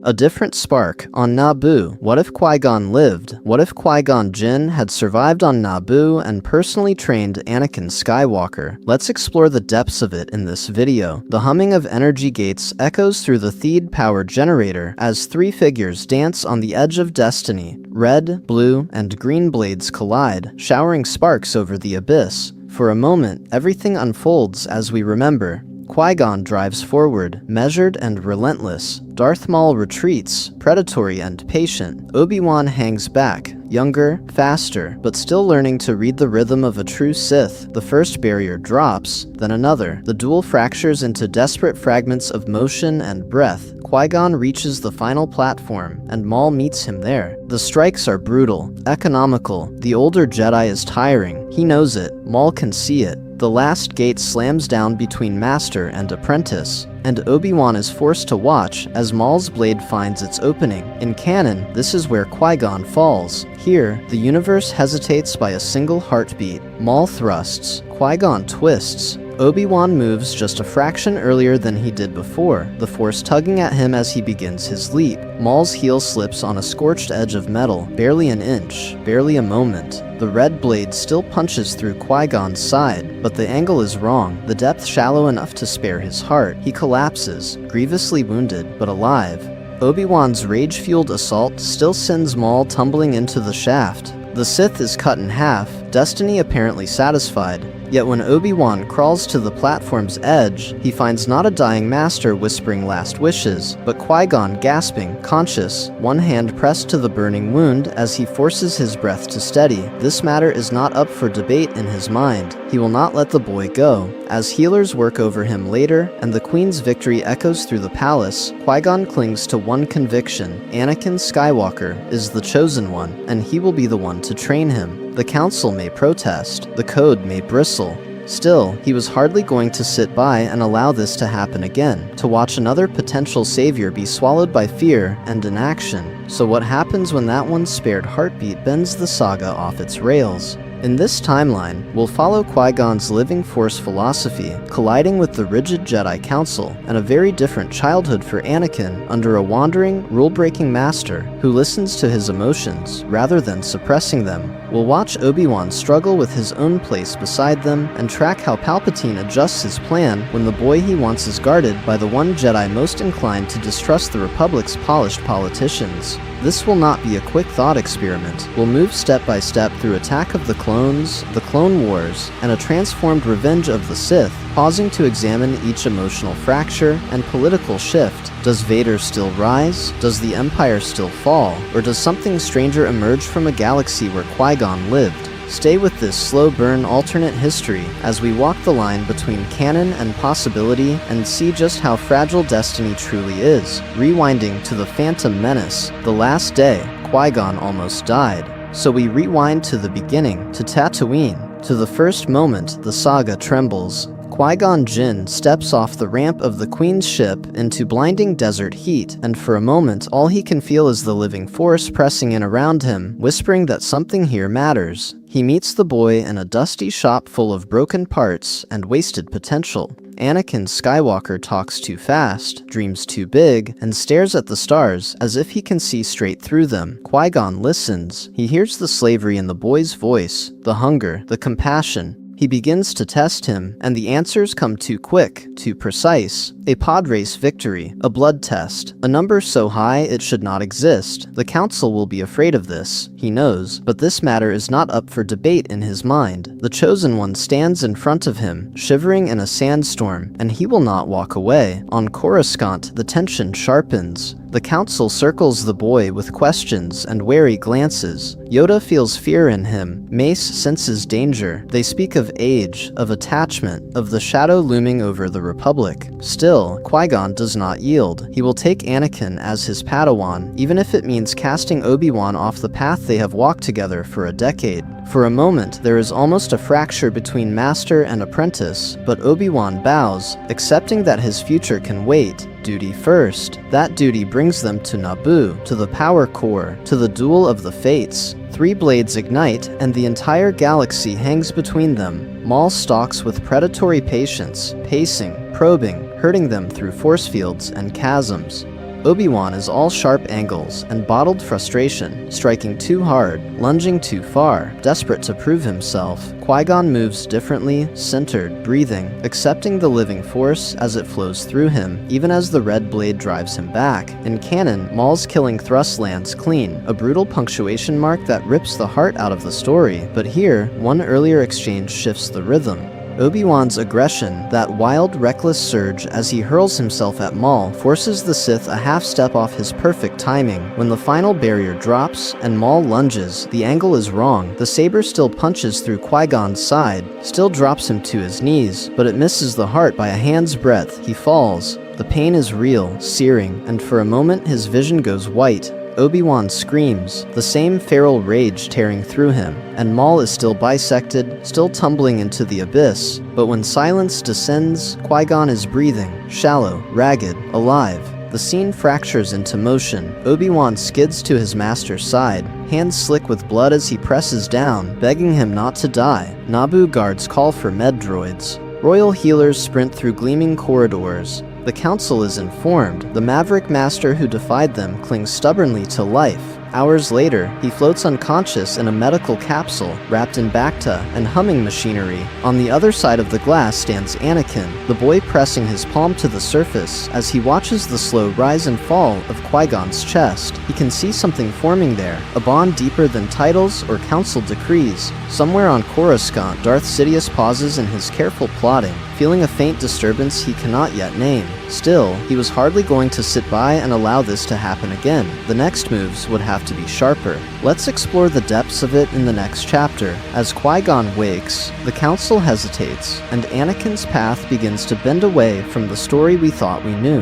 A different spark on Naboo. What if Qui-Gon lived? What if Qui-Gon Jinn had survived on Naboo and personally trained Anakin Skywalker? Let's explore the depths of it in this video. The humming of energy gates echoes through the Theed power generator as three figures dance on the edge of destiny. Red, blue, and green blades collide, showering sparks over the abyss. For a moment, everything unfolds as we remember. Qui-Gon drives forward, measured and relentless. Darth Maul retreats, predatory and patient. Obi-Wan hangs back, younger, faster, but still learning to read the rhythm of a true Sith. The first barrier drops, then another. The duel fractures into desperate fragments of motion and breath. Qui-Gon reaches the final platform, and Maul meets him there. The strikes are brutal, economical. The older Jedi is tiring. He knows it. Maul can see it. The last gate slams down between master and apprentice, and Obi-Wan is forced to watch as Maul's blade finds its opening. In canon, this is where Qui-Gon falls. Here, the universe hesitates by a single heartbeat. Maul thrusts, Qui-Gon twists. Obi-Wan moves just a fraction earlier than he did before, the Force tugging at him as he begins his leap. Maul's heel slips on a scorched edge of metal, barely an inch, barely a moment. The red blade still punches through Qui-Gon's side, but the angle is wrong, the depth shallow enough to spare his heart. He collapses, grievously wounded, but alive. Obi-Wan's rage-fueled assault still sends Maul tumbling into the shaft. The Sith is cut in half, destiny apparently satisfied. Yet when Obi-Wan crawls to the platform's edge, he finds not a dying master whispering last wishes, but Qui-Gon gasping, conscious, one hand pressed to the burning wound as he forces his breath to steady. This matter is not up for debate in his mind. He will not let the boy go. As healers work over him later, and the Queen's victory echoes through the palace, Qui-Gon clings to one conviction: Anakin Skywalker is the chosen one, and he will be the one to train him. The Council may protest, the Code may bristle. Still, he was hardly going to sit by and allow this to happen again, to watch another potential savior be swallowed by fear and inaction. So what happens when that one spared heartbeat bends the saga off its rails? In this timeline, we'll follow Qui-Gon's living Force philosophy, colliding with the rigid Jedi Council, and a very different childhood for Anakin under a wandering, rule-breaking master who listens to his emotions rather than suppressing them. We'll watch Obi-Wan struggle with his own place beside them, and track how Palpatine adjusts his plan when the boy he wants is guarded by the one Jedi most inclined to distrust the Republic's polished politicians. This will not be a quick thought experiment. We'll move step by step through Attack of the Clones, the Clone Wars, and a transformed Revenge of the Sith, pausing to examine each emotional fracture and political shift. Does Vader still rise? Does the Empire still fall? Or does something stranger emerge from a galaxy where Qui-Gon lived? Stay with this slow-burn alternate history as we walk the line between canon and possibility and see just how fragile destiny truly is. Rewinding to the Phantom Menace, the last day, Qui-Gon almost died. So we rewind to the beginning, to Tatooine, to the first moment the saga trembles. Qui-Gon Jinn steps off the ramp of the Queen's ship into blinding desert heat, and for a moment all he can feel is the living Force pressing in around him, whispering that something here matters. He meets the boy in a dusty shop full of broken parts and wasted potential. Anakin Skywalker talks too fast, dreams too big, and stares at the stars as if he can see straight through them. Qui-Gon listens. He hears the slavery in the boy's voice, the hunger, the compassion. He begins to test him, and the answers come too quick, too precise. A pod race victory, a blood test, a number so high it should not exist. The Council will be afraid of this, he knows, but this matter is not up for debate in his mind. The Chosen One stands in front of him, shivering in a sandstorm, and he will not walk away. On Coruscant, the tension sharpens. The Council circles the boy with questions and wary glances. Yoda feels fear in him. Mace senses danger. They speak of age, of attachment, of the shadow looming over the Republic. Still, Qui-Gon does not yield. He will take Anakin as his Padawan, even if it means casting Obi-Wan off the path they have walked together for a decade. For a moment, there is almost a fracture between master and apprentice, but Obi-Wan bows, accepting that his future can wait. Duty first. That duty brings them to Naboo, to the power core, to the duel of the fates. Three blades ignite, and the entire galaxy hangs between them. Maul stalks with predatory patience, pacing, probing, hurting them through force fields and chasms. Obi-Wan is all sharp angles and bottled frustration, striking too hard, lunging too far, desperate to prove himself. Qui-Gon moves differently, centered, breathing, accepting the living force as it flows through him, even as the red blade drives him back. In canon, Maul's killing thrust lands clean, a brutal punctuation mark that rips the heart out of the story. But here, one earlier exchange shifts the rhythm. Obi-Wan's aggression, that wild, reckless surge as he hurls himself at Maul, forces the Sith a half step off his perfect timing. When the final barrier drops and Maul lunges, the angle is wrong. The saber still punches through Qui-Gon's side, still drops him to his knees, but it misses the heart by a hand's breadth. He falls. The pain is real, searing, and for a moment his vision goes white. Obi-Wan screams, the same feral rage tearing through him, and Maul is still bisected, still tumbling into the abyss. But when silence descends, Qui-Gon is breathing, shallow, ragged, alive. The scene fractures into motion. Obi-Wan skids to his master's side, hands slick with blood as he presses down, begging him not to die. Naboo guards call for med droids. Royal healers sprint through gleaming corridors. The Council is informed. The Maverick Master who defied them clings stubbornly to life. Hours later, he floats unconscious in a medical capsule, wrapped in bacta and humming machinery. On the other side of the glass stands Anakin, the boy pressing his palm to the surface as he watches the slow rise and fall of Qui-Gon's chest. He can see something forming there, a bond deeper than titles or council decrees. Somewhere on Coruscant, Darth Sidious pauses in his careful plotting, feeling a faint disturbance he cannot yet name. Still, he was hardly going to sit by and allow this to happen again. The next moves would have to be sharper. Let's explore the depths of it in the next chapter. As Qui-Gon wakes, the Council hesitates, and Anakin's path begins to bend away from the story we thought we knew.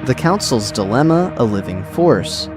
The Council's dilemma, a living force.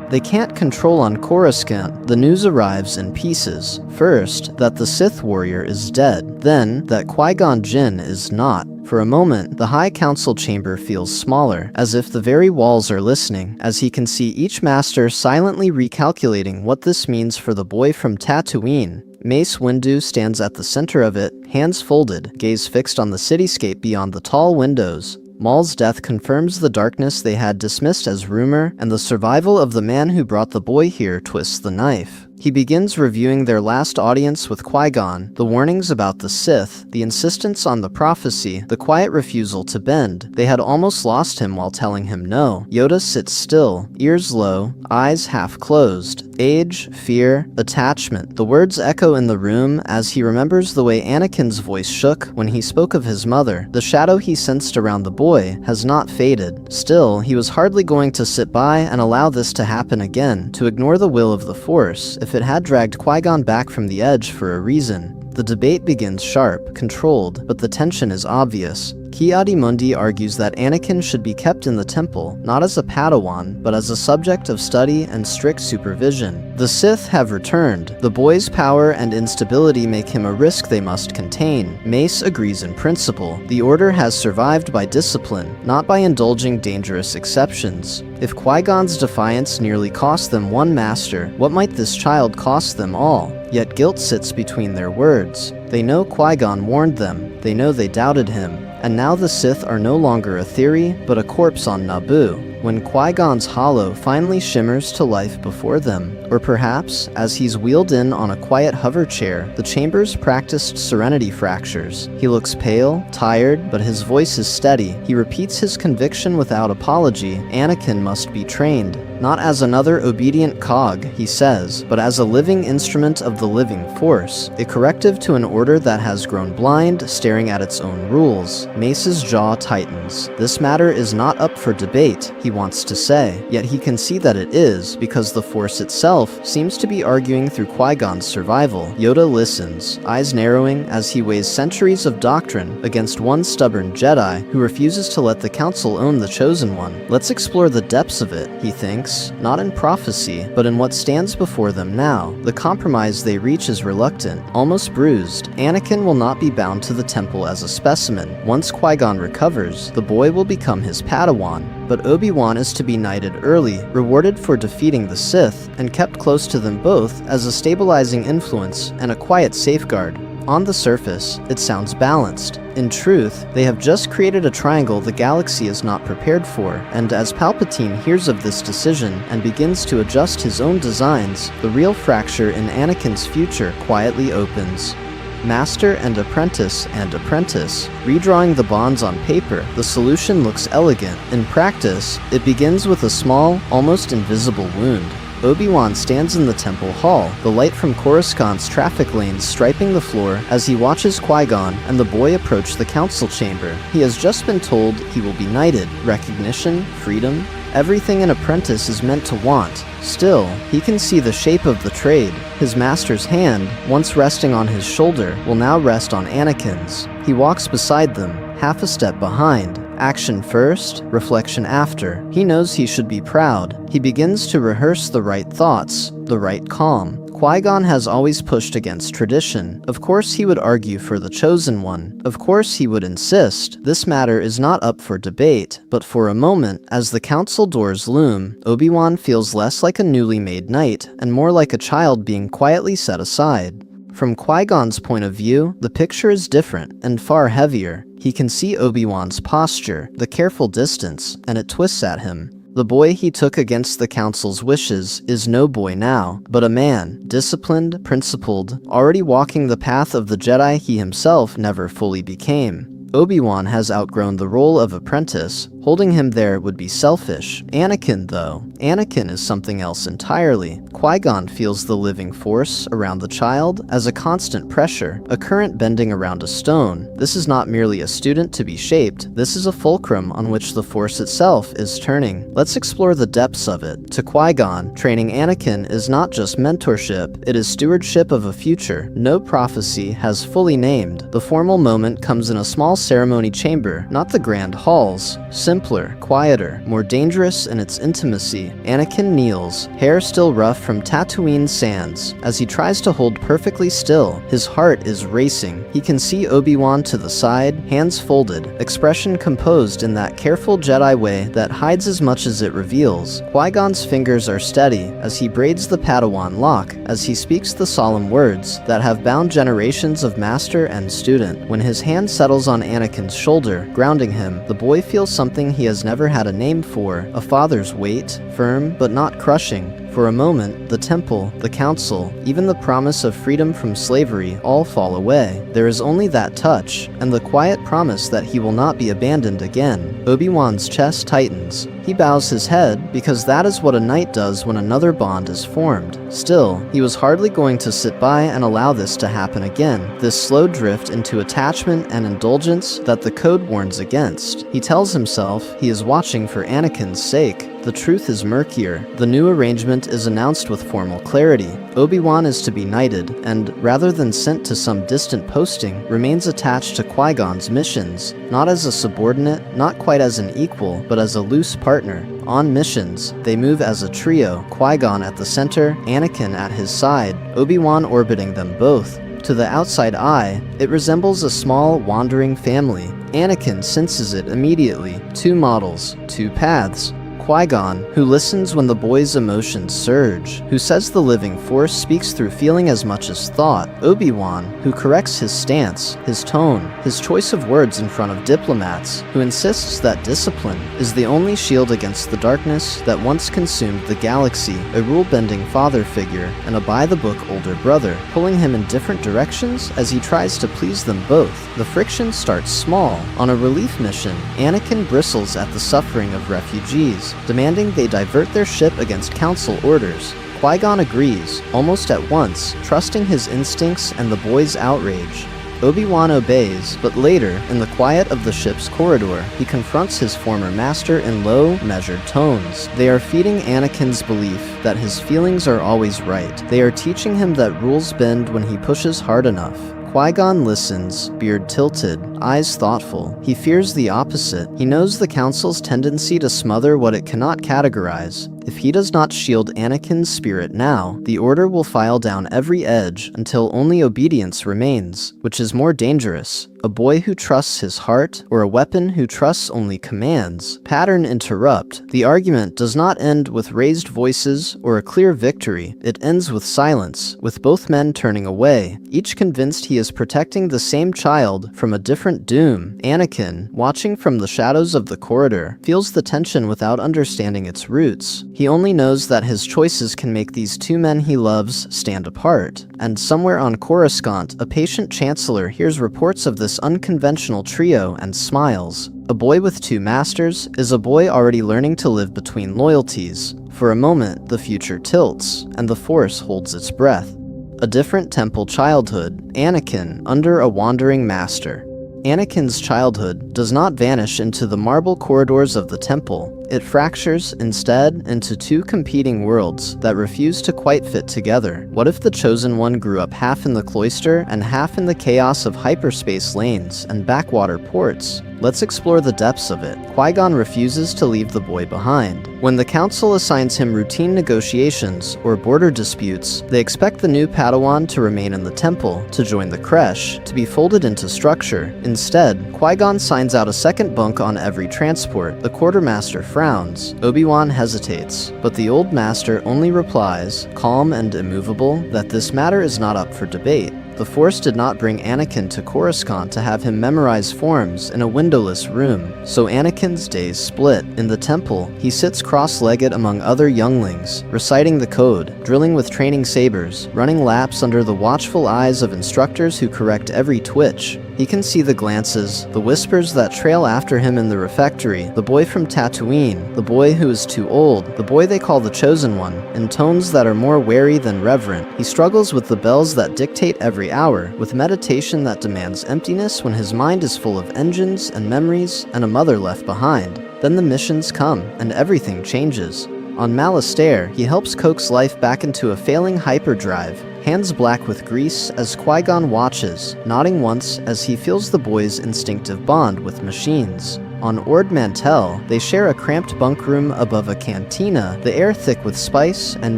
They can't control on Coruscant. The news arrives in pieces. First, that the Sith warrior is dead. Then, that Qui-Gon Jinn is not. For a moment, the High Council chamber feels smaller, as if the very walls are listening, as he can see each master silently recalculating what this means for the boy from Tatooine. Mace Windu stands at the center of it, hands folded, gaze fixed on the cityscape beyond the tall windows. Maul's death confirms the darkness they had dismissed as rumor, and the survival of the man who brought the boy here twists the knife. He begins reviewing their last audience with Qui-Gon, the warnings about the Sith, the insistence on the prophecy, the quiet refusal to bend. They had almost lost him while telling him no. Yoda sits still, ears low, eyes half closed. Age, fear, attachment. The words echo in the room as he remembers the way Anakin's voice shook when he spoke of his mother. The shadow he sensed around the boy has not faded. Still, he was hardly going to sit by and allow this to happen again, to ignore the will of the Force, if it had dragged Qui-Gon back from the edge for a reason. The debate begins sharp, controlled, but the tension is obvious. Ki-Adi-Mundi argues that Anakin should be kept in the temple, not as a Padawan, but as a subject of study and strict supervision. The Sith have returned. The boy's power and instability make him a risk they must contain. Mace agrees in principle. The Order has survived by discipline, not by indulging dangerous exceptions. If Qui-Gon's defiance nearly cost them one master, what might this child cost them all? Yet guilt sits between their words. They know Qui-Gon warned them. They know they doubted him. And now the Sith are no longer a theory, but a corpse on Naboo. When Qui-Gon's hollow finally shimmers to life before them, or perhaps, as he's wheeled in on a quiet hover chair, the chamber's practiced serenity fractures. He looks pale, tired, but his voice is steady. He repeats his conviction without apology. Anakin must be trained. Not as another obedient cog, he says, but as a living instrument of the living force, a corrective to an order that has grown blind, staring at its own rules. Mace's jaw tightens. This matter is not up for debate, he wants to say, yet he can see that it is, because the Force itself seems to be arguing through Qui-Gon's survival. Yoda listens, eyes narrowing as he weighs centuries of doctrine against one stubborn Jedi who refuses to let the Council own the Chosen One. Let's explore the depths of it, he thinks, not in prophecy, but in what stands before them now. The compromise they reach is reluctant, almost bruised. Anakin will not be bound to the temple as a specimen. Once Qui-Gon recovers, the boy will become his Padawan. But Obi-Wan is to be knighted early, rewarded for defeating the Sith, and kept close to them both as a stabilizing influence and a quiet safeguard. On the surface, it sounds balanced. In truth, they have just created a triangle the galaxy is not prepared for, and as Palpatine hears of this decision and begins to adjust his own designs, the real fracture in Anakin's future quietly opens. Master and apprentice, redrawing the bonds on paper, the solution looks elegant. In practice, it begins with a small, almost invisible wound. Obi-Wan stands in the temple hall, the light from Coruscant's traffic lanes striping the floor as he watches Qui-Gon and the boy approach the council chamber. He has just been told he will be knighted. Recognition, freedom, everything an apprentice is meant to want. Still, he can see the shape of the trade. His master's hand, once resting on his shoulder, will now rest on Anakin's. He walks beside them, half a step behind. Action first, reflection after. He knows he should be proud. He begins to rehearse the right thoughts, the right calm. Qui-Gon has always pushed against tradition. Of course he would argue for the chosen one. Of course he would insist. This matter is not up for debate. But for a moment, as the council doors loom, Obi-Wan feels less like a newly made knight, and more like a child being quietly set aside. From Qui-Gon's point of view, the picture is different, and far heavier. He can see Obi-Wan's posture, the careful distance, and it twists at him. The boy he took against the council's wishes is no boy now, but a man, disciplined, principled, already walking the path of the Jedi he himself never fully became. Obi-Wan has outgrown the role of apprentice. Holding him there would be selfish. Anakin, though. Anakin is something else entirely. Qui-Gon feels the living force around the child as a constant pressure, a current bending around a stone. This is not merely a student to be shaped. This is a fulcrum on which the Force itself is turning. Let's explore the depths of it. To Qui-Gon, training Anakin is not just mentorship, it is stewardship of a future no prophecy has fully named. The formal moment comes in a small ceremony chamber, not the grand halls. Simpler, quieter, more dangerous in its intimacy. Anakin kneels, hair still rough from Tatooine sands. As he tries to hold perfectly still, his heart is racing. He can see Obi-Wan to the side, hands folded, expression composed in that careful Jedi way that hides as much as it reveals. Qui-Gon's fingers are steady as he braids the Padawan lock, as he speaks the solemn words that have bound generations of master and student. When his hand settles on Anakin's shoulder, grounding him, the boy feels something he has never had a name for, a father's weight, firm but not crushing. For a moment, the temple, the council, even the promise of freedom from slavery all fall away. There is only that touch, and the quiet promise that he will not be abandoned again. Obi-Wan's chest tightens. He bows his head, because that is what a knight does when another bond is formed. Still, he was hardly going to sit by and allow this to happen again, this slow drift into attachment and indulgence that the code warns against. He tells himself he is watching for Anakin's sake. The truth is murkier. The new arrangement is announced with formal clarity. Obi-Wan is to be knighted, and rather than sent to some distant posting, remains attached to Qui-Gon's missions, not as a subordinate, not quite as an equal, but as a loose partner. On missions, they move as a trio, Qui-Gon at the center, Anakin at his side, Obi-Wan orbiting them both. To the outside eye, it resembles a small, wandering family. Anakin senses it immediately. Two models, two paths. Qui-Gon, who listens when the boy's emotions surge, who says the living force speaks through feeling as much as thought. Obi-Wan, who corrects his stance, his tone, his choice of words in front of diplomats, who insists that discipline is the only shield against the darkness that once consumed the galaxy, a rule-bending father figure, and a by-the-book older brother, pulling him in different directions as he tries to please them both. The friction starts small. On a relief mission, Anakin bristles at the suffering of refugees, demanding they divert their ship against council orders. Qui-Gon agrees, almost at once, trusting his instincts and the boy's outrage. Obi-Wan obeys, but later, in the quiet of the ship's corridor, he confronts his former master in low, measured tones. They are feeding Anakin's belief that his feelings are always right. They are teaching him that rules bend when he pushes hard enough. Qui-Gon listens, beard tilted, eyes thoughtful. He fears the opposite. He knows the council's tendency to smother what it cannot categorize. If he does not shield Anakin's spirit now, the Order will file down every edge until only obedience remains. Which is more dangerous? A boy who trusts his heart, or a weapon who trusts only commands? Pattern interrupt. The argument does not end with raised voices or a clear victory. It ends with silence, with both men turning away, each convinced he is protecting the same child from a different doom. Anakin, watching from the shadows of the corridor, feels the tension without understanding its roots. He only knows that his choices can make these two men he loves stand apart. And somewhere on Coruscant, a patient chancellor hears reports of this unconventional trio and smiles. A boy with two masters is a boy already learning to live between loyalties. For a moment, the future tilts, and the Force holds its breath. A different temple childhood, Anakin under a wandering master. Anakin's childhood does not vanish into the marble corridors of the temple. It fractures, instead, into two competing worlds that refuse to quite fit together. What if the Chosen One grew up half in the cloister and half in the chaos of hyperspace lanes and backwater ports? Let's explore the depths of it. Qui-Gon refuses to leave the boy behind. When the Council assigns him routine negotiations or border disputes, they expect the new Padawan to remain in the temple, to join the creche, to be folded into structure. Instead, Qui-Gon signs out a second bunk on every transport. The quartermaster frowns. Obi-Wan hesitates, but the old master only replies, calm and immovable, that this matter is not up for debate. The Force did not bring Anakin to Coruscant to have him memorize forms in a windowless room, so Anakin's days split. In the temple, he sits cross-legged among other younglings, reciting the code, drilling with training sabers, running laps under the watchful eyes of instructors who correct every twitch. He can see the glances, the whispers that trail after him in the refectory, the boy from Tatooine, the boy who is too old, the boy they call the Chosen One, in tones that are more wary than reverent. He struggles with the bells that dictate every hour, with meditation that demands emptiness when his mind is full of engines and memories and a mother left behind. Then the missions come, and everything changes. On Malastare, he helps coax life back into a failing hyperdrive, hands black with grease as Qui-Gon watches, nodding once as he feels the boy's instinctive bond with machines. On Ord Mantell, they share a cramped bunk room above a cantina, the air thick with spice and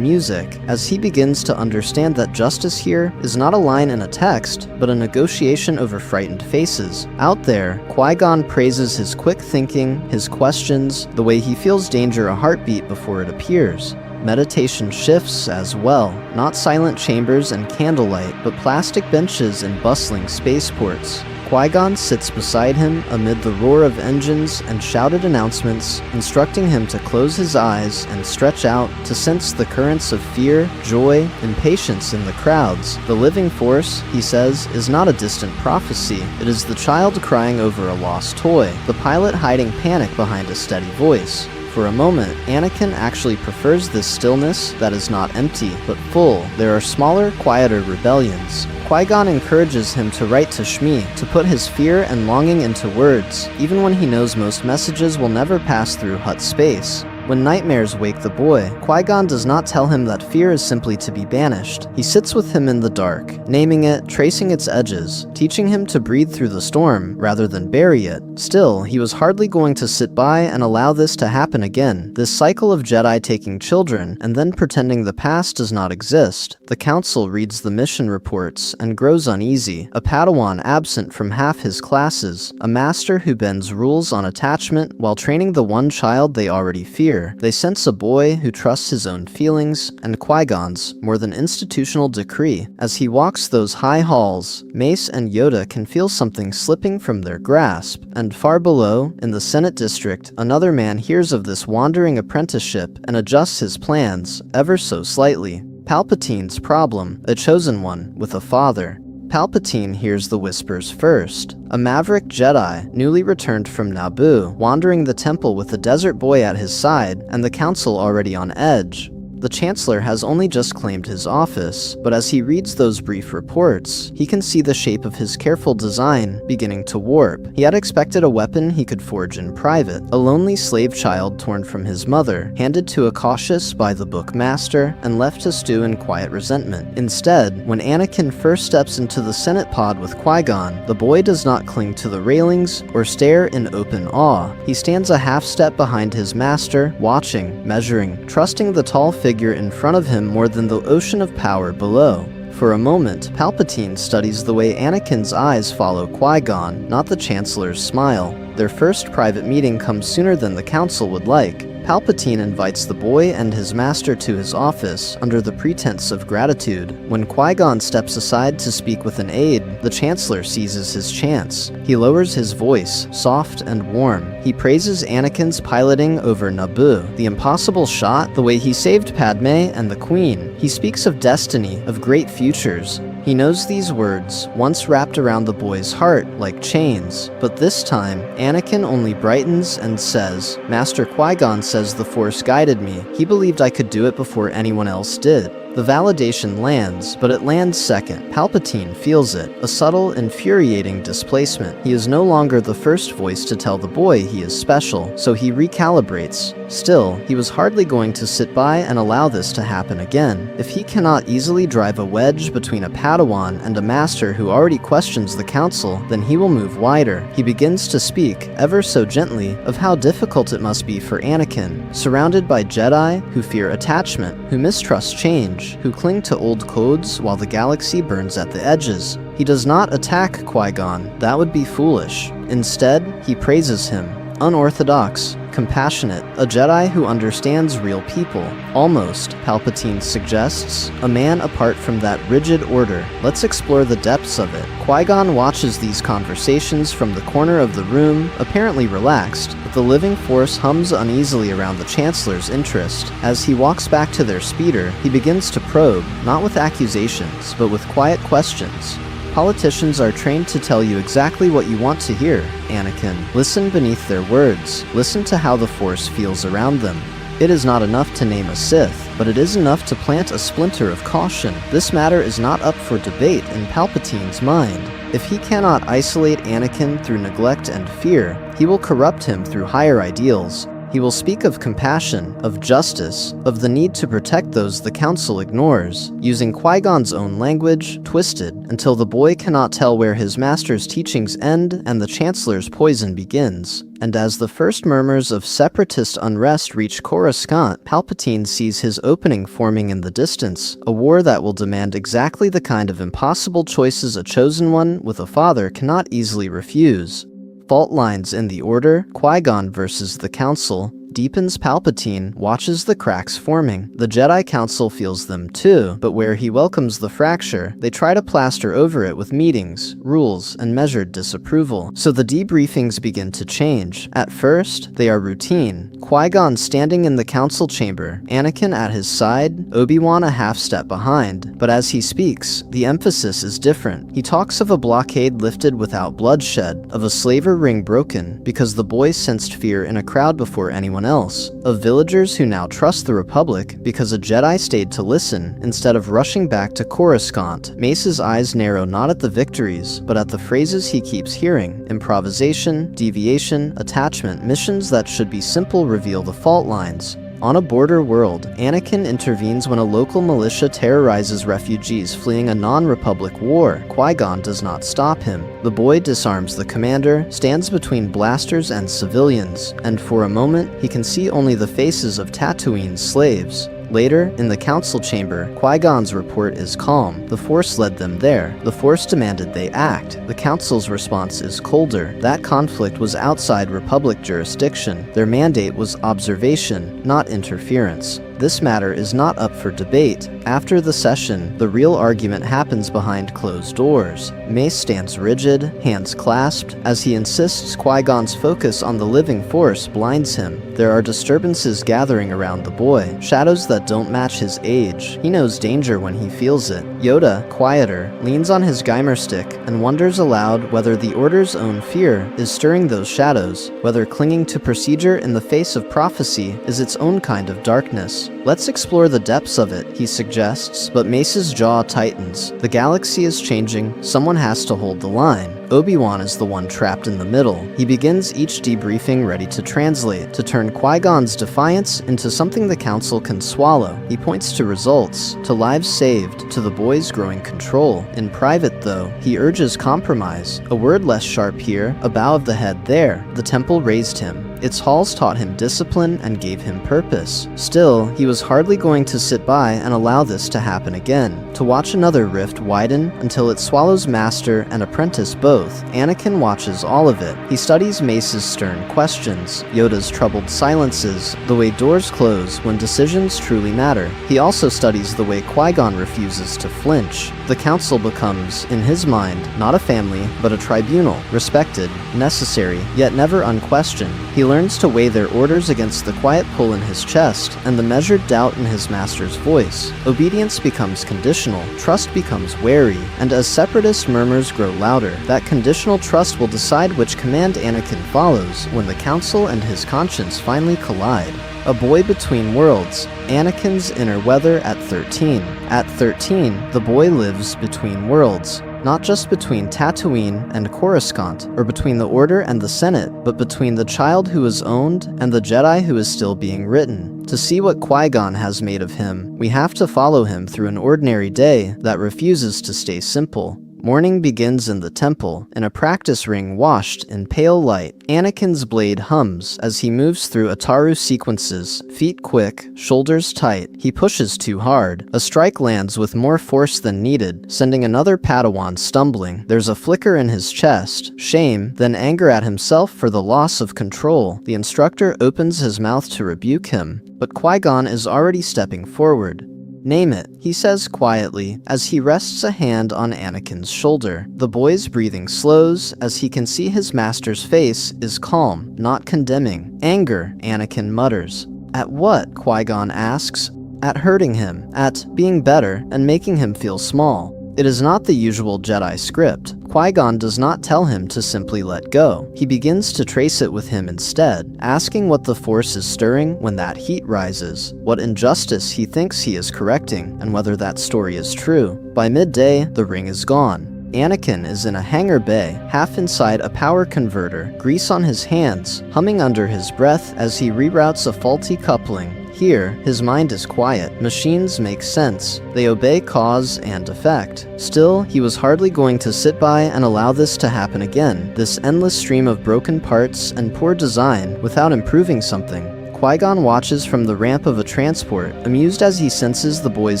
music, as he begins to understand that justice here is not a line in a text, but a negotiation over frightened faces. Out there, Qui-Gon praises his quick thinking, his questions, the way he feels danger a heartbeat before it appears. Meditation shifts as well, not silent chambers and candlelight, but plastic benches and bustling spaceports. Qui-Gon sits beside him amid the roar of engines and shouted announcements, instructing him to close his eyes and stretch out to sense the currents of fear, joy, and patience in the crowds. The living force, he says, is not a distant prophecy. It is the child crying over a lost toy, the pilot hiding panic behind a steady voice. For a moment, Anakin actually prefers this stillness that is not empty, but full. There are smaller, quieter rebellions. Qui-Gon encourages him to write to Shmi, to put his fear and longing into words, even when he knows most messages will never pass through Hutt space. When nightmares wake the boy, Qui-Gon does not tell him that fear is simply to be banished. He sits with him in the dark, naming it, tracing its edges, teaching him to breathe through the storm rather than bury it. Still, he was hardly going to sit by and allow this to happen again. This cycle of Jedi taking children and then pretending the past does not exist. The Council reads the mission reports and grows uneasy. A Padawan absent from half his classes, a master who bends rules on attachment while training the one child they already fear. They sense a boy who trusts his own feelings, and Qui-Gon's, more than institutional decree. As he walks those high halls, Mace and Yoda can feel something slipping from their grasp, and far below, in the Senate District, another man hears of this wandering apprenticeship and adjusts his plans, ever so slightly. Palpatine's problem, a chosen one, with a father. Palpatine hears the whispers first. A maverick Jedi, newly returned from Naboo, wandering the temple with a desert boy at his side, and the Council already on edge. The Chancellor has only just claimed his office, but as he reads those brief reports, he can see the shape of his careful design beginning to warp. He had expected a weapon he could forge in private, a lonely slave child torn from his mother, handed to a cautious by-the-book master, and left to stew in quiet resentment. Instead, when Anakin first steps into the Senate pod with Qui-Gon, the boy does not cling to the railings or stare in open awe. He stands a half step behind his master, watching, measuring, trusting the tall figure in front of him more than the ocean of power below. For a moment, Palpatine studies the way Anakin's eyes follow Qui-Gon, not the Chancellor's smile. Their first private meeting comes sooner than the Council would like. Palpatine invites the boy and his master to his office under the pretense of gratitude. When Qui-Gon steps aside to speak with an aide, the Chancellor seizes his chance. He lowers his voice, soft and warm. He praises Anakin's piloting over Naboo, the impossible shot, the way he saved Padme and the Queen. He speaks of destiny, of great futures. He knows these words, once wrapped around the boy's heart like chains, but this time, Anakin only brightens and says, "Master Qui-Gon says the Force guided me. He believed I could do it before anyone else did." The validation lands, but it lands second. Palpatine feels it, a subtle, infuriating displacement. He is no longer the first voice to tell the boy he is special, so he recalibrates. Still, he was hardly going to sit by and allow this to happen again. If he cannot easily drive a wedge between a Padawan and a master who already questions the Council, then he will move wider. He begins to speak, ever so gently, of how difficult it must be for Anakin, surrounded by Jedi who fear attachment, who mistrust change, who cling to old codes while the galaxy burns at the edges. He does not attack Qui-Gon, that would be foolish. Instead, he praises him. Unorthodox, compassionate, a Jedi who understands real people. Almost, Palpatine suggests, a man apart from that rigid order. Let's explore the depths of it. Qui-Gon watches these conversations from the corner of the room, apparently relaxed, but the living force hums uneasily around the Chancellor's interest. As he walks back to their speeder, he begins to probe, not with accusations, but with quiet questions. Politicians are trained to tell you exactly what you want to hear, Anakin. Listen beneath their words. Listen to how the Force feels around them. It is not enough to name a Sith, but it is enough to plant a splinter of caution. This matter is not up for debate in Palpatine's mind. If he cannot isolate Anakin through neglect and fear, he will corrupt him through higher ideals. He will speak of compassion, of justice, of the need to protect those the Council ignores, using Qui-Gon's own language, twisted, until the boy cannot tell where his master's teachings end and the Chancellor's poison begins. And as the first murmurs of separatist unrest reach Coruscant, Palpatine sees his opening forming in the distance, a war that will demand exactly the kind of impossible choices a chosen one with a father cannot easily refuse. Fault lines in the Order, Qui-Gon versus the Council, deepens. Palpatine watches the cracks forming. The Jedi Council feels them too, but where he welcomes the fracture, they try to plaster over it with meetings, rules, and measured disapproval. So the debriefings begin to change. At first, they are routine. Qui-Gon standing in the council chamber, Anakin at his side, Obi-Wan a half step behind. But as he speaks, the emphasis is different. He talks of a blockade lifted without bloodshed, of a slaver ring broken, because the boy sensed fear in a crowd before anyone else, of villagers who now trust the Republic because a Jedi stayed to listen instead of rushing back to Coruscant. Mace's eyes narrow not at the victories, but at the phrases he keeps hearing: improvisation, deviation, attachment. Missions that should be simple reveal the fault lines. On a border world, Anakin intervenes when a local militia terrorizes refugees fleeing a non-Republic war. Qui-Gon does not stop him. The boy disarms the commander, stands between blasters and civilians, and for a moment, he can see only the faces of Tatooine's slaves. Later, in the council chamber, Qui-Gon's report is calm. The Force led them there. The Force demanded they act. The Council's response is colder. That conflict was outside Republic jurisdiction. Their mandate was observation, not interference. This matter is not up for debate. After the session, the real argument happens behind closed doors. Mace stands rigid, hands clasped, as he insists Qui-Gon's focus on the living Force blinds him. There are disturbances gathering around the boy, shadows that don't match his age. He knows danger when he feels it. Yoda, quieter, leans on his Geimer stick and wonders aloud whether the Order's own fear is stirring those shadows, whether clinging to procedure in the face of prophecy is its own kind of darkness. Force. Let's explore the depths of it, he suggests, but Mace's jaw tightens. The galaxy is changing, someone has to hold the line. Obi-Wan is the one trapped in the middle. He begins each debriefing ready to translate, to turn Qui-Gon's defiance into something the Council can swallow. He points to results, to lives saved, to the boys growing control. In private, though, he urges compromise. A word less sharp here, a bow of the head there. The temple raised him. Its halls taught him discipline and gave him purpose. Still, he was hardly going to sit by and allow this to happen again, to watch another rift widen until it swallows master and apprentice both. Anakin watches all of it. He studies Mace's stern questions, Yoda's troubled silences, the way doors close when decisions truly matter. He also studies the way Qui-Gon refuses to flinch. The Council becomes, in his mind, not a family, but a tribunal, respected, necessary, yet never unquestioned. He learns to weigh their orders against the quiet pull in his chest and the measured doubt in his master's voice. Obedience becomes conditional, trust becomes wary, and as separatist murmurs grow louder, that conditional trust will decide which command Anakin follows when the Council and his conscience finally collide. A boy between worlds, Anakin's inner weather at 13. At 13, the boy lives between worlds. Not just between Tatooine and Coruscant, or between the Order and the Senate, but between the child who is owned and the Jedi who is still being written. To see what Qui-Gon has made of him, we have to follow him through an ordinary day that refuses to stay simple. Morning begins in the temple, in a practice ring washed in pale light. Anakin's blade hums as he moves through Ataru sequences, feet quick, shoulders tight. He pushes too hard. A strike lands with more force than needed, sending another Padawan stumbling. There's a flicker in his chest, shame, then anger at himself for the loss of control. The instructor opens his mouth to rebuke him, but Qui-Gon is already stepping forward. "Name it," he says quietly as he rests a hand on Anakin's shoulder. The boy's breathing slows as he can see his master's face is calm, not condemning. "Anger," Anakin mutters. "At what?" Qui-Gon asks. "At hurting him, at being better and making him feel small." It is not the usual Jedi script. Qui-Gon does not tell him to simply let go. He begins to trace it with him instead, asking what the Force is stirring when that heat rises, what injustice he thinks he is correcting, and whether that story is true. By midday, the ring is gone. Anakin is in a hangar bay, half inside a power converter, grease on his hands, humming under his breath as he reroutes a faulty coupling. Here, his mind is quiet. Machines make sense. They obey cause and effect. Still, he was hardly going to sit by and allow this to happen again, this endless stream of broken parts and poor design, without improving something. Qui-Gon watches from the ramp of a transport, amused as he senses the boy's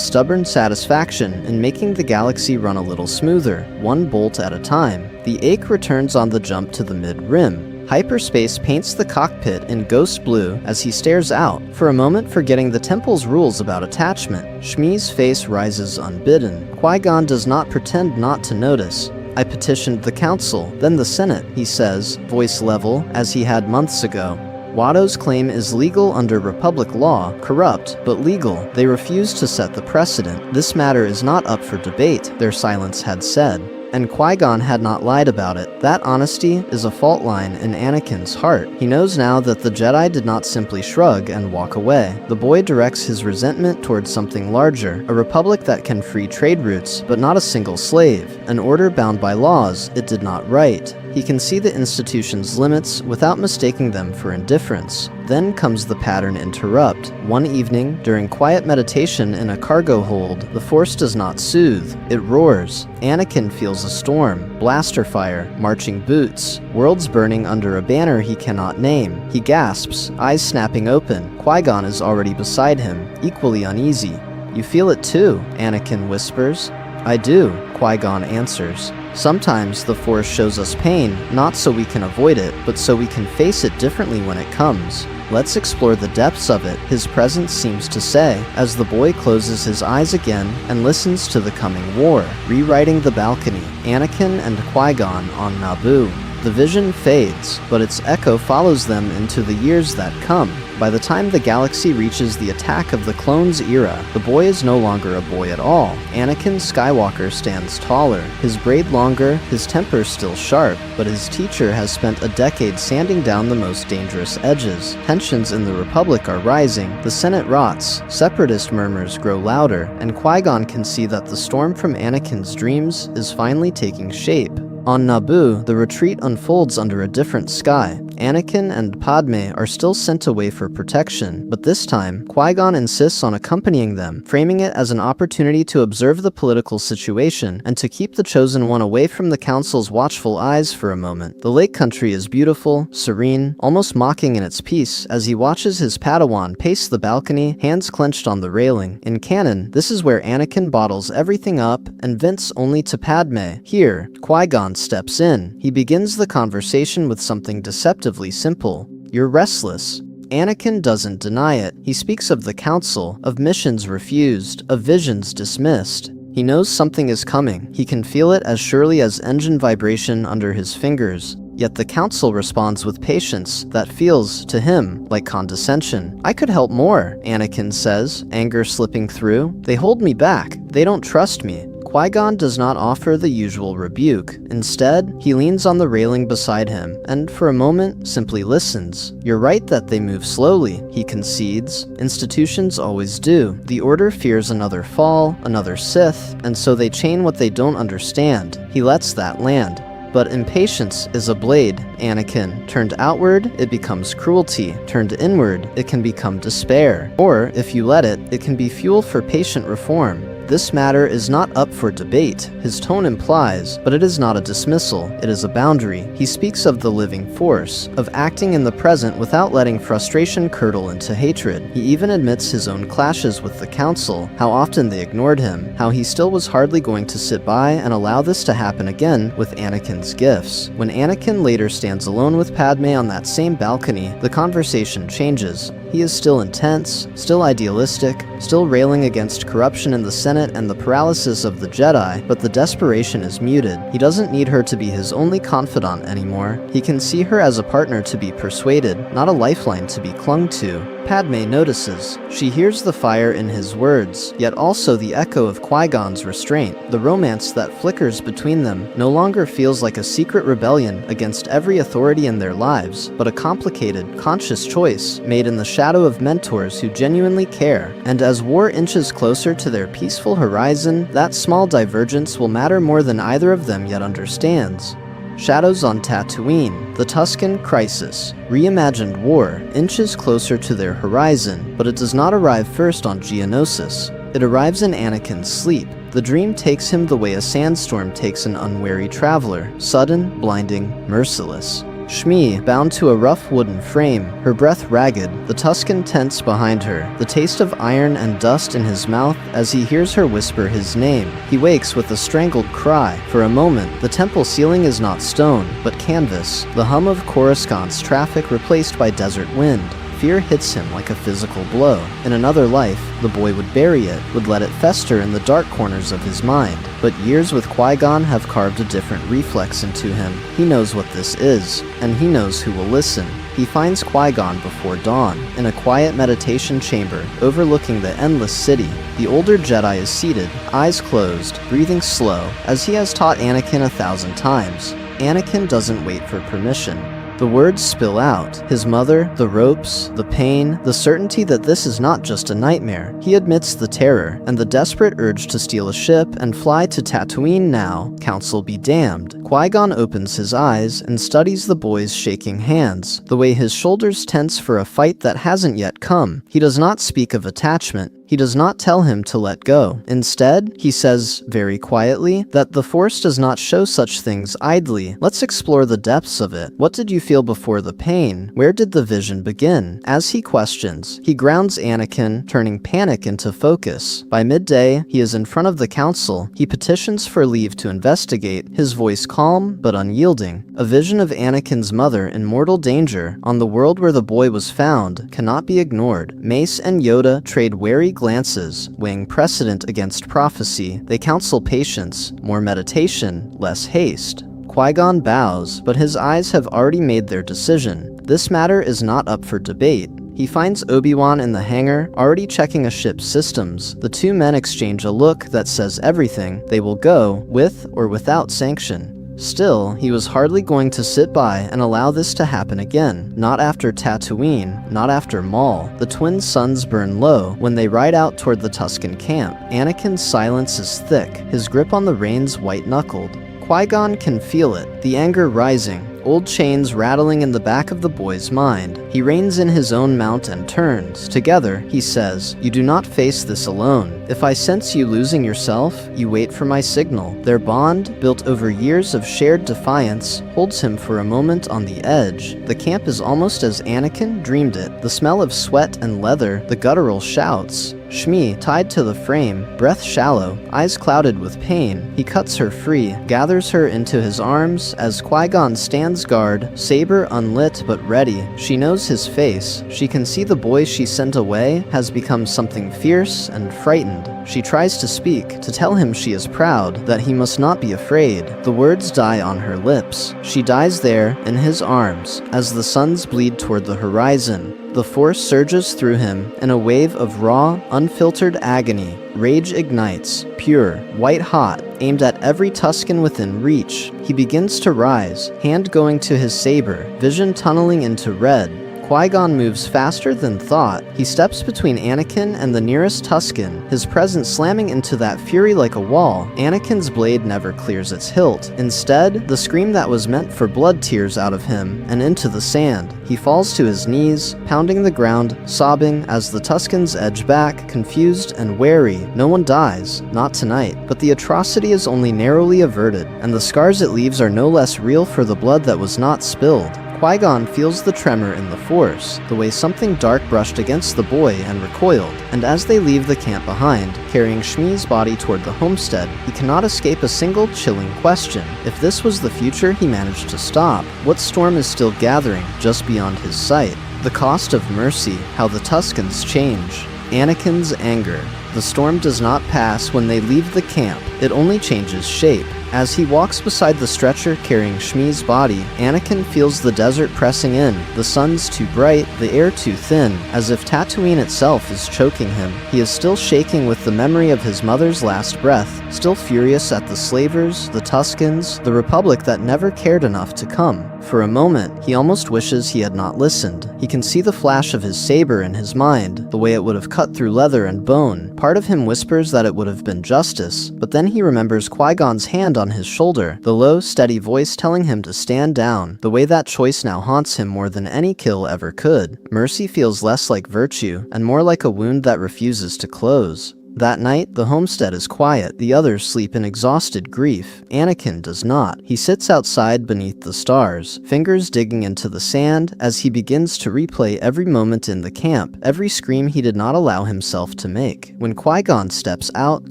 stubborn satisfaction in making the galaxy run a little smoother, one bolt at a time. The ache returns on the jump to the mid-rim. Hyperspace paints the cockpit in ghost blue as he stares out, for a moment forgetting the temple's rules about attachment. Shmi's face rises unbidden. Qui-Gon does not pretend not to notice. "I petitioned the Council, then the Senate," he says, voice level, as he had months ago. Watto's claim is legal under Republic law, corrupt, but legal. They refuse to set the precedent. This matter is not up for debate, their silence had said. And Qui-Gon had not lied about it. That honesty is a fault line in Anakin's heart. He knows now that the Jedi did not simply shrug and walk away. The boy directs his resentment towards something larger, a republic that can free trade routes, but not a single slave, an order bound by laws it did not write. He can see the institution's limits without mistaking them for indifference. Then comes the pattern interrupt. One evening, during quiet meditation in a cargo hold, the Force does not soothe, it roars. Anakin feels a storm, blaster fire, marching boots, worlds burning under a banner he cannot name. He gasps, eyes snapping open. Qui-Gon is already beside him, equally uneasy. "You feel it too," Anakin whispers. "I do," Qui-Gon answers. Sometimes the Force shows us pain, not so we can avoid it, but so we can face it differently when it comes. Let's explore the depths of it, his presence seems to say, as the boy closes his eyes again and listens to the coming war. Rewriting the balcony, Anakin and Qui-Gon on Naboo. The vision fades, but its echo follows them into the years that come. By the time the galaxy reaches the Attack of the Clones era, the boy is no longer a boy at all. Anakin Skywalker stands taller, his braid longer, his temper still sharp, but his teacher has spent a decade sanding down the most dangerous edges. Tensions in the Republic are rising, the Senate rots, separatist murmurs grow louder, and Qui-Gon can see that the storm from Anakin's dreams is finally taking shape. On Naboo, the retreat unfolds under a different sky. Anakin and Padme are still sent away for protection, but this time, Qui-Gon insists on accompanying them, framing it as an opportunity to observe the political situation and to keep the Chosen One away from the Council's watchful eyes for a moment. The Lake Country is beautiful, serene, almost mocking in its peace as he watches his Padawan pace the balcony, hands clenched on the railing. In canon, this is where Anakin bottles everything up and vents only to Padme. Here, Qui-Gon steps in. He begins the conversation with something deceptively simple. "You're restless." Anakin doesn't deny it. He speaks of the Council, of missions refused, of visions dismissed. He knows something is coming. He can feel it as surely as engine vibration under his fingers. Yet the Council responds with patience that feels, to him, like condescension. "I could help more," Anakin says, anger slipping through. "They hold me back. They don't trust me." Qui-Gon does not offer the usual rebuke. Instead, he leans on the railing beside him, and for a moment, simply listens. "You're right that they move slowly," he concedes. "Institutions always do. The Order fears another fall, another Sith, and so they chain what they don't understand." He lets that land. But impatience is a blade, Anakin. Turned outward, it becomes cruelty. Turned inward, it can become despair. Or, if you let it, it can be fuel for patient reform. This matter is not up for debate, his tone implies, but it is not a dismissal, it is a boundary. He speaks of the living force, of acting in the present without letting frustration curdle into hatred. He even admits his own clashes with the Council, how often they ignored him, how he still was hardly going to sit by and allow this to happen again with Anakin's gifts. When Anakin later stands alone with Padme on that same balcony, the conversation changes. He is still intense, still idealistic, still railing against corruption in the Senate and the paralysis of the Jedi, but the desperation is muted. He doesn't need her to be his only confidant anymore. He can see her as a partner to be persuaded, not a lifeline to be clung to. Padme notices. She hears the fire in his words, yet also the echo of Qui-Gon's restraint. The romance that flickers between them no longer feels like a secret rebellion against every authority in their lives, but a complicated, conscious choice made in the shadow of mentors who genuinely care. And as war inches closer to their peaceful horizon, that small divergence will matter more than either of them yet understands. Shadows on Tatooine, the Tusken Crisis. Reimagined war inches closer to their horizon, but it does not arrive first on Geonosis. It arrives in Anakin's sleep. The dream takes him the way a sandstorm takes an unwary traveler, sudden, blinding, merciless. Shmi, bound to a rough wooden frame, her breath ragged, the Tusken tense behind her, the taste of iron and dust in his mouth as he hears her whisper his name. He wakes with a strangled cry. For a moment, the temple ceiling is not stone, but canvas, the hum of Coruscant's traffic replaced by desert wind. Fear hits him like a physical blow. In another life, the boy would bury it, would let it fester in the dark corners of his mind. But years with Qui-Gon have carved a different reflex into him. He knows what this is, and he knows who will listen. He finds Qui-Gon before dawn, in a quiet meditation chamber overlooking the endless city. The older Jedi is seated, eyes closed, breathing slow, as he has taught Anakin 1,000 times. Anakin doesn't wait for permission. The words spill out. His mother, the ropes, the pain, the certainty that this is not just a nightmare. He admits the terror, and the desperate urge to steal a ship and fly to Tatooine now, Council be damned. Qui-Gon opens his eyes and studies the boy's shaking hands, the way his shoulders tense for a fight that hasn't yet come. He does not speak of attachment. He does not tell him to let go. Instead, he says, very quietly, that the Force does not show such things idly. Let's explore the depths of it. What did you feel before the pain? Where did the vision begin? As he questions, he grounds Anakin, turning panic into focus. By midday, he is in front of the Council. He petitions for leave to investigate, his voice calm but unyielding. A vision of Anakin's mother in mortal danger on the world where the boy was found cannot be ignored. Mace and Yoda trade wary glances, weighing precedent against prophecy. They counsel patience, more meditation, less haste. Qui-Gon bows, but his eyes have already made their decision. This matter is not up for debate. He finds Obi-Wan in the hangar, already checking a ship's systems. The two men exchange a look that says everything. They will go, with or without sanction. Still, he was hardly going to sit by and allow this to happen again. Not after Tatooine, not after Maul. The twin suns burn low when they ride out toward the Tusken camp. Anakin's silence is thick, his grip on the reins white-knuckled. Qui-Gon can feel it, the anger rising, old chains rattling in the back of the boy's mind. He reins in his own mount and turns. Together, he says, "You do not face this alone. If I sense you losing yourself, you wait for my signal." Their bond, built over years of shared defiance, holds him for a moment on the edge. The camp is almost as Anakin dreamed it. The smell of sweat and leather, the guttural shouts. Shmi, tied to the frame, breath shallow, eyes clouded with pain. He cuts her free, gathers her into his arms as Qui-Gon stands guard, saber unlit but ready. She knows his face. She can see the boy she sent away has become something fierce and frightened. She tries to speak, to tell him she is proud, that he must not be afraid. The words die on her lips. She dies there, in his arms, as the suns bleed toward the horizon. The force surges through him in a wave of raw, unfiltered agony. Rage ignites, pure, white-hot, aimed at every Tusken within reach. He begins to rise, hand going to his saber, vision tunneling into red. Qui-Gon moves faster than thought. He steps between Anakin and the nearest Tusken, his presence slamming into that fury like a wall. Anakin's blade never clears its hilt. Instead, the scream that was meant for blood tears out of him and into the sand. He falls to his knees, pounding the ground, sobbing as the Tuskens edge back, confused and wary. No one dies, not tonight, but the atrocity is only narrowly averted, and the scars it leaves are no less real for the blood that was not spilled. Qui-Gon feels the tremor in the Force, the way something dark brushed against the boy and recoiled, and as they leave the camp behind, carrying Shmi's body toward the homestead, he cannot escape a single chilling question. If this was the future he managed to stop, what storm is still gathering just beyond his sight? The cost of mercy, how the Tuskens change. Anakin's anger. The storm does not pass when they leave the camp, it only changes shape. As he walks beside the stretcher carrying Shmi's body, Anakin feels the desert pressing in, the sun's too bright, the air too thin, as if Tatooine itself is choking him. He is still shaking with the memory of his mother's last breath, still furious at the slavers, the Tuskens, the Republic that never cared enough to come. For a moment, he almost wishes he had not listened. He can see the flash of his saber in his mind, the way it would have cut through leather and bone. Part of him whispers that it would have been justice, but then he remembers Qui-Gon's hand on his shoulder, the low, steady voice telling him to stand down, the way that choice now haunts him more than any kill ever could. Mercy feels less like virtue, and more like a wound that refuses to close. That night, the homestead is quiet. The others sleep in exhausted grief. Anakin does not. He sits outside beneath the stars, fingers digging into the sand as he begins to replay every moment in the camp, every scream he did not allow himself to make. When Qui-Gon steps out,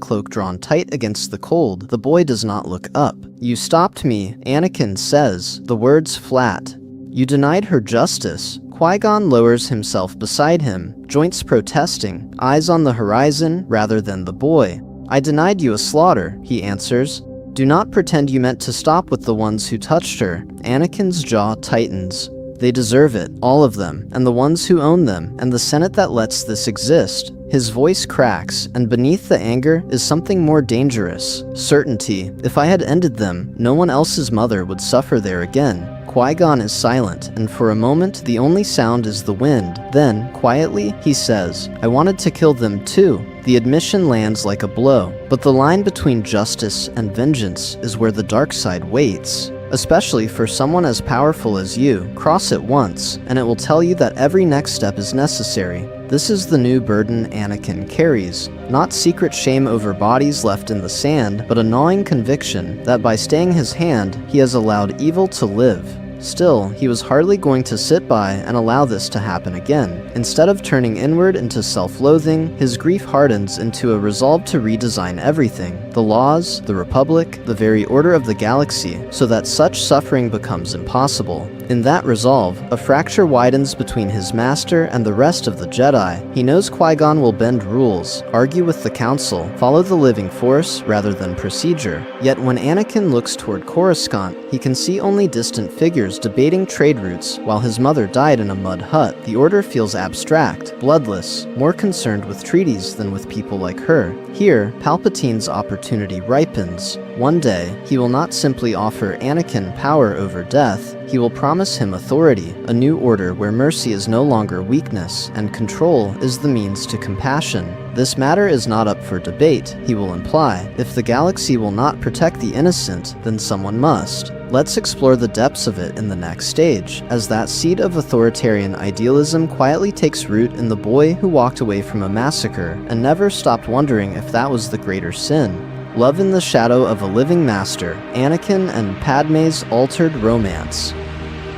cloak drawn tight against the cold, the boy does not look up. "You stopped me," Anakin says, the words flat. "You denied her justice." Qui-Gon lowers himself beside him, joints protesting, eyes on the horizon rather than the boy. "I denied you a slaughter," he answers. "Do not pretend you meant to stop with the ones who touched her." Anakin's jaw tightens. They deserve it, all of them, and the ones who own them, and the Senate that lets this exist. His voice cracks, and beneath the anger is something more dangerous. Certainty. If I had ended them, no one else's mother would suffer there again. Qui-Gon is silent, and for a moment the only sound is the wind. Then, quietly, he says, "I wanted to kill them too." The admission lands like a blow, but the line between justice and vengeance is where the dark side waits. Especially for someone as powerful as you. Cross it once, and it will tell you that every next step is necessary. This is the new burden Anakin carries. Not secret shame over bodies left in the sand, but a gnawing conviction that by staying his hand, he has allowed evil to live. Still, he was hardly going to sit by and allow this to happen again. Instead of turning inward into self-loathing, his grief hardens into a resolve to redesign everything. The laws, the Republic, the very order of the galaxy, so that such suffering becomes impossible. In that resolve, a fracture widens between his master and the rest of the Jedi. He knows Qui-Gon will bend rules, argue with the Council, follow the living force rather than procedure. Yet when Anakin looks toward Coruscant, he can see only distant figures debating trade routes while his mother died in a mud hut. The Order feels abstract, bloodless, more concerned with treaties than with people like her. Here, Palpatine's opportunity ripens. One day, he will not simply offer Anakin power over death, he will promise him authority, a new order where mercy is no longer weakness, and control is the means to compassion. This matter is not up for debate, he will imply. If the galaxy will not protect the innocent, then someone must. Let's explore the depths of it in the next stage, as that seed of authoritarian idealism quietly takes root in the boy who walked away from a massacre and never stopped wondering if that was the greater sin. Love in the Shadow of a Living Master, Anakin and Padme's Altered Romance.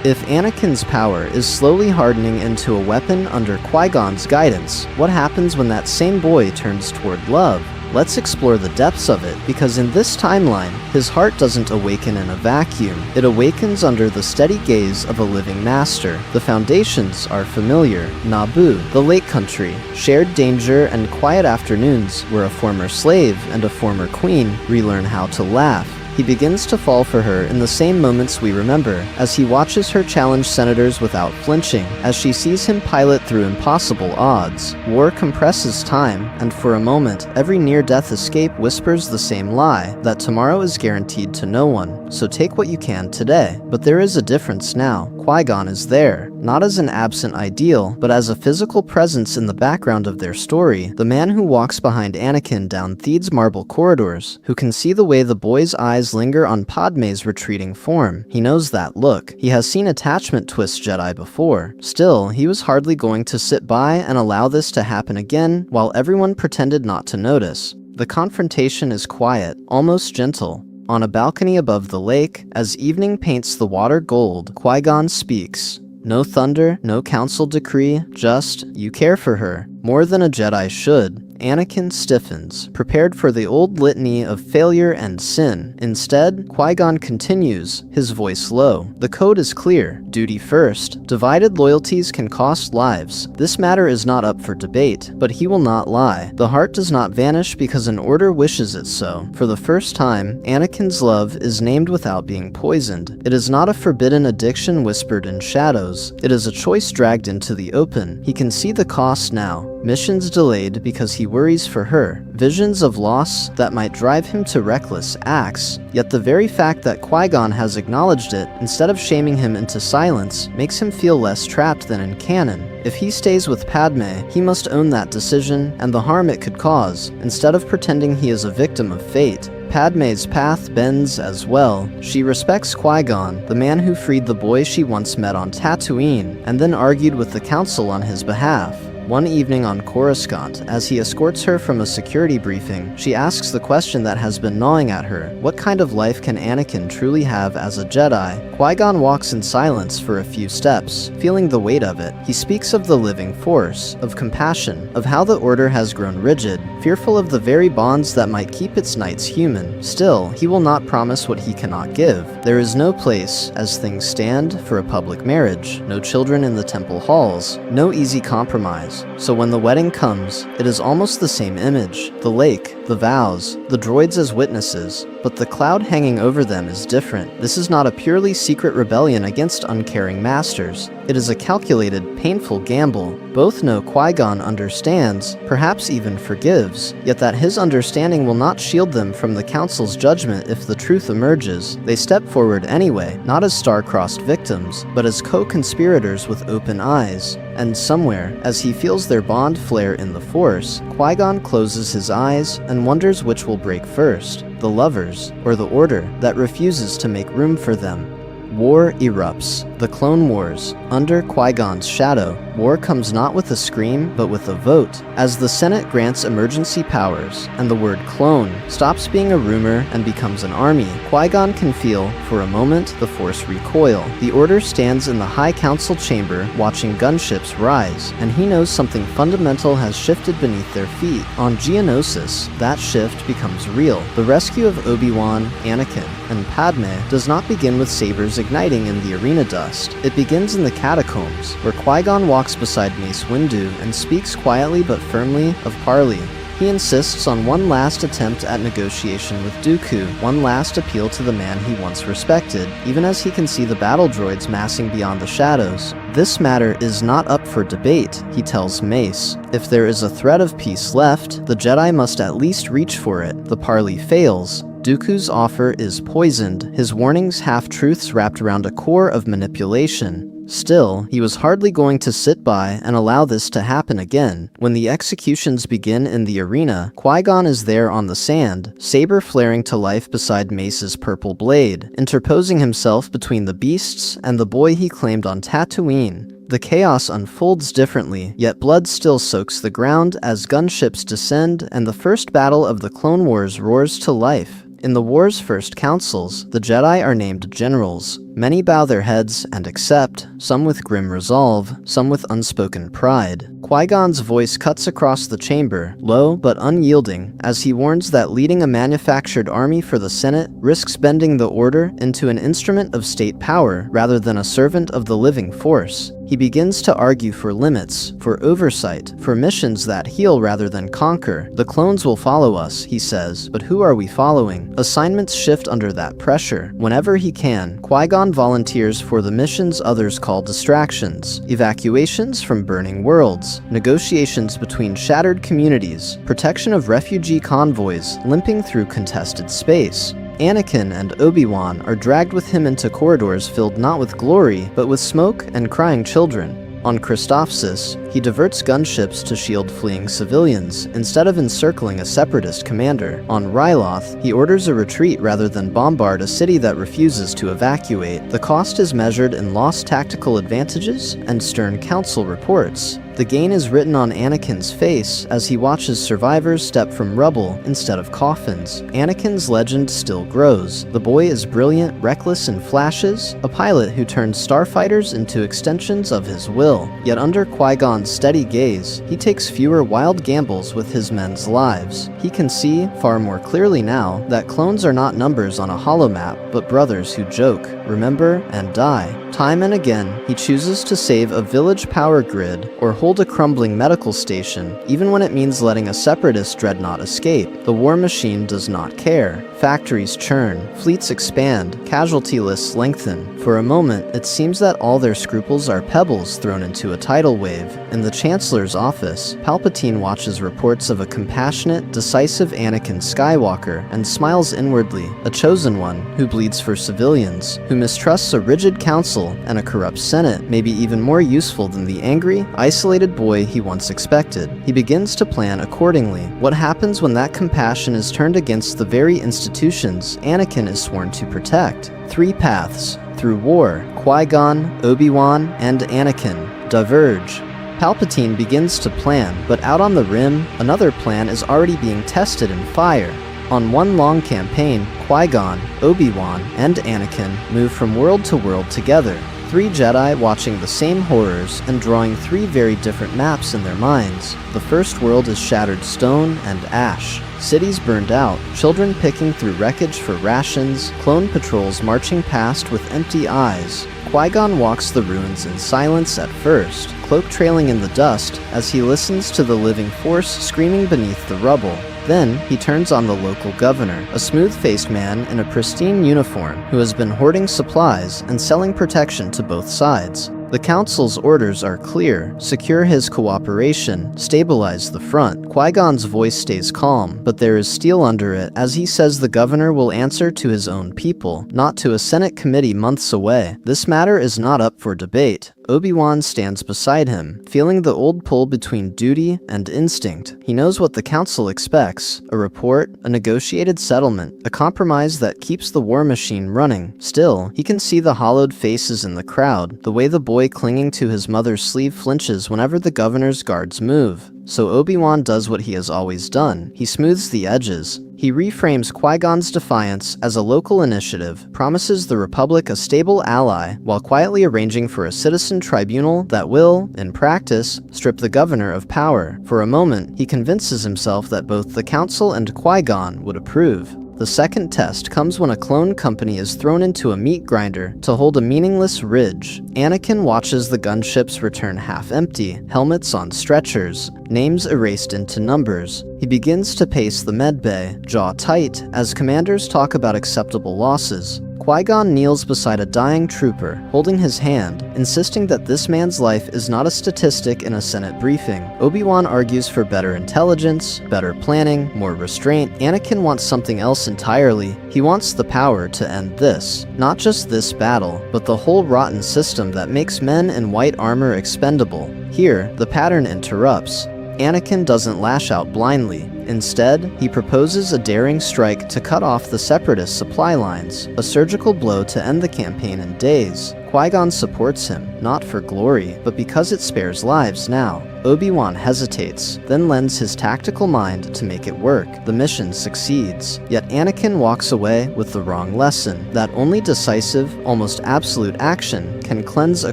If Anakin's power is slowly hardening into a weapon under Qui-Gon's guidance, what happens when that same boy turns toward love? Let's explore the depths of it, because in this timeline, his heart doesn't awaken in a vacuum. It awakens under the steady gaze of a living master. The foundations are familiar. Naboo, the Lake Country, shared danger and quiet afternoons where a former slave and a former queen relearn how to laugh. He begins to fall for her in the same moments we remember, as he watches her challenge senators without flinching, as she sees him pilot through impossible odds. War compresses time, and for a moment, every near-death escape whispers the same lie, that tomorrow is guaranteed to no one, so take what you can today. But there is a difference now. Qui-Gon is there, not as an absent ideal, but as a physical presence in the background of their story, the man who walks behind Anakin down Theed's marble corridors, who can see the way the boy's eyes linger on Padme's retreating form. He knows that look. He has seen attachment twist Jedi before. Still, he was hardly going to sit by and allow this to happen again, while everyone pretended not to notice. The confrontation is quiet, almost gentle. On a balcony above the lake, as evening paints the water gold, Qui-Gon speaks. No thunder, no council decree, just, you care for her, more than a Jedi should. Anakin stiffens, prepared for the old litany of failure and sin. Instead, Qui-Gon continues, his voice low. The code is clear. Duty first. Divided loyalties can cost lives. This matter is not up for debate, but he will not lie. The heart does not vanish because an order wishes it so. For the first time, Anakin's love is named without being poisoned. It is not a forbidden addiction whispered in shadows. It is a choice dragged into the open. He can see the cost now. Missions delayed because he worries for her. Visions of loss that might drive him to reckless acts. Yet the very fact that Qui-Gon has acknowledged it, instead of shaming him into silence, makes him feel less trapped than in canon. If he stays with Padme, he must own that decision and the harm it could cause, instead of pretending he is a victim of fate. Padme's path bends as well. She respects Qui-Gon, the man who freed the boy she once met on Tatooine, and then argued with the Council on his behalf. One evening on Coruscant, as he escorts her from a security briefing, she asks the question that has been gnawing at her. What kind of life can Anakin truly have as a Jedi? Qui-Gon walks in silence for a few steps, feeling the weight of it. He speaks of the living force, of compassion, of how the Order has grown rigid, fearful of the very bonds that might keep its knights human. Still, he will not promise what he cannot give. There is no place, as things stand, for a public marriage, no children in the temple halls, no easy compromise. So when the wedding comes, it is almost the same image. The lake, the vows, the droids as witnesses, but the cloud hanging over them is different. This is not a purely secret rebellion against uncaring masters. It is a calculated, painful gamble. Both know Qui-Gon understands, perhaps even forgives, yet that his understanding will not shield them from the Council's judgment if the truth emerges. They step forward anyway, not as star-crossed victims, but as co-conspirators with open eyes. And somewhere, as he feels their bond flare in the Force, Qui-Gon closes his eyes and wonders which will break first, the lovers, or the Order that refuses to make room for them. War erupts. The Clone Wars. Under Qui-Gon's shadow, War comes not with a scream, but with a vote, as the Senate grants emergency powers, and the word clone stops being a rumor and becomes an army. Qui-Gon can feel, for a moment, the Force recoil. The Order stands in the High Council chamber, watching gunships rise, and he knows something fundamental has shifted beneath their feet. On Geonosis, that shift becomes real. The rescue of Obi-Wan, Anakin, and Padme does not begin with sabers igniting in the arena dust. It begins in the catacombs, where Qui-Gon walks beside Mace Windu and speaks quietly but firmly of parley. He insists on one last attempt at negotiation with Dooku, one last appeal to the man he once respected, even as he can see the battle droids massing beyond the shadows. This matter is not up for debate, he tells Mace. If there is a thread of peace left, the Jedi must at least reach for it. The parley fails. Dooku's offer is poisoned, his warnings half-truths wrapped around a core of manipulation. Still, he was hardly going to sit by and allow this to happen again. When the executions begin in the arena, Qui-Gon is there on the sand, saber flaring to life beside Mace's purple blade, interposing himself between the beasts and the boy he claimed on Tatooine. The chaos unfolds differently, yet blood still soaks the ground as gunships descend and the first battle of the Clone Wars roars to life. In the war's first councils, the Jedi are named generals. Many bow their heads and accept, some with grim resolve, some with unspoken pride. Qui-Gon's voice cuts across the chamber, low but unyielding, as he warns that leading a manufactured army for the Senate risks bending the Order into an instrument of state power rather than a servant of the living Force. He begins to argue for limits, for oversight, for missions that heal rather than conquer. The clones will follow us, he says, but who are we following? Assignments shift under that pressure. Whenever he can, Qui-Gon volunteers for the missions others call distractions, evacuations from burning worlds, negotiations between shattered communities, protection of refugee convoys limping through contested space. Anakin and Obi-Wan are dragged with him into corridors filled not with glory, but with smoke and crying children. On Christophsis, he diverts gunships to shield fleeing civilians, instead of encircling a separatist commander. On Ryloth, he orders a retreat rather than bombard a city that refuses to evacuate. The cost is measured in lost tactical advantages and stern council reports. The gain is written on Anakin's face as he watches survivors step from rubble instead of coffins. Anakin's legend still grows. The boy is brilliant, reckless in flashes, a pilot who turns starfighters into extensions of his will. Yet under Qui-Gon's steady gaze, he takes fewer wild gambles with his men's lives. He can see, far more clearly now, that clones are not numbers on a holomap, but brothers who joke, remember, and die. Time and again, he chooses to save a village power grid or hold a crumbling medical station, even when it means letting a separatist dreadnought escape. The war machine does not care. Factories churn, fleets expand, casualty lists lengthen. For a moment, it seems that all their scruples are pebbles thrown into a tidal wave. In the Chancellor's office, Palpatine watches reports of a compassionate, decisive Anakin Skywalker and smiles inwardly, a chosen one who bleeds for civilians, who mistrusts a rigid council and a corrupt Senate, maybe even more useful than the angry, isolated boy he once expected. He begins to plan accordingly. What happens when that compassion is turned against the very institutions Anakin is sworn to protect? 3 paths, through war, Qui-Gon, Obi-Wan, and Anakin, diverge. Palpatine begins to plan, but out on the rim, another plan is already being tested in fire. On one long campaign, Qui-Gon, Obi-Wan, and Anakin move from world to world together. 3 Jedi watching the same horrors and drawing 3 very different maps in their minds. The first world is shattered stone and ash. Cities burned out, children picking through wreckage for rations, clone patrols marching past with empty eyes. Qui-Gon walks the ruins in silence at first, cloak trailing in the dust as he listens to the living Force screaming beneath the rubble. Then, he turns on the local governor, a smooth-faced man in a pristine uniform who has been hoarding supplies and selling protection to both sides. The Council's orders are clear: secure his cooperation, stabilize the front. Qui-Gon's voice stays calm, but there is steel under it as he says the governor will answer to his own people, not to a Senate committee months away. This matter is not up for debate. Obi-Wan stands beside him, feeling the old pull between duty and instinct. He knows what the Council expects: a report, a negotiated settlement, a compromise that keeps the war machine running. Still, he can see the hollowed faces in the crowd, the way the boy clinging to his mother's sleeve flinches whenever the governor's guards move. So Obi-Wan does what he has always done. He smooths the edges. He reframes Qui-Gon's defiance as a local initiative, promises the Republic a stable ally, while quietly arranging for a citizen tribunal that will, in practice, strip the governor of power. For a moment, he convinces himself that both the Council and Qui-Gon would approve. The second test comes when a clone company is thrown into a meat grinder to hold a meaningless ridge. Anakin watches the gunships return half-empty, helmets on stretchers, names erased into numbers. He begins to pace the medbay, jaw tight, as commanders talk about acceptable losses. Qui-Gon kneels beside a dying trooper, holding his hand, insisting that this man's life is not a statistic in a Senate briefing. Obi-Wan argues for better intelligence, better planning, more restraint. Anakin wants something else entirely. He wants the power to end this. Not just this battle, but the whole rotten system that makes men in white armor expendable. Here, the pattern interrupts. Anakin doesn't lash out blindly. Instead, he proposes a daring strike to cut off the Separatist supply lines, a surgical blow to end the campaign in days. Qui-Gon supports him, not for glory, but because it spares lives now. Obi-Wan hesitates, then lends his tactical mind to make it work. The mission succeeds. Yet Anakin walks away with the wrong lesson, that only decisive, almost absolute action can cleanse a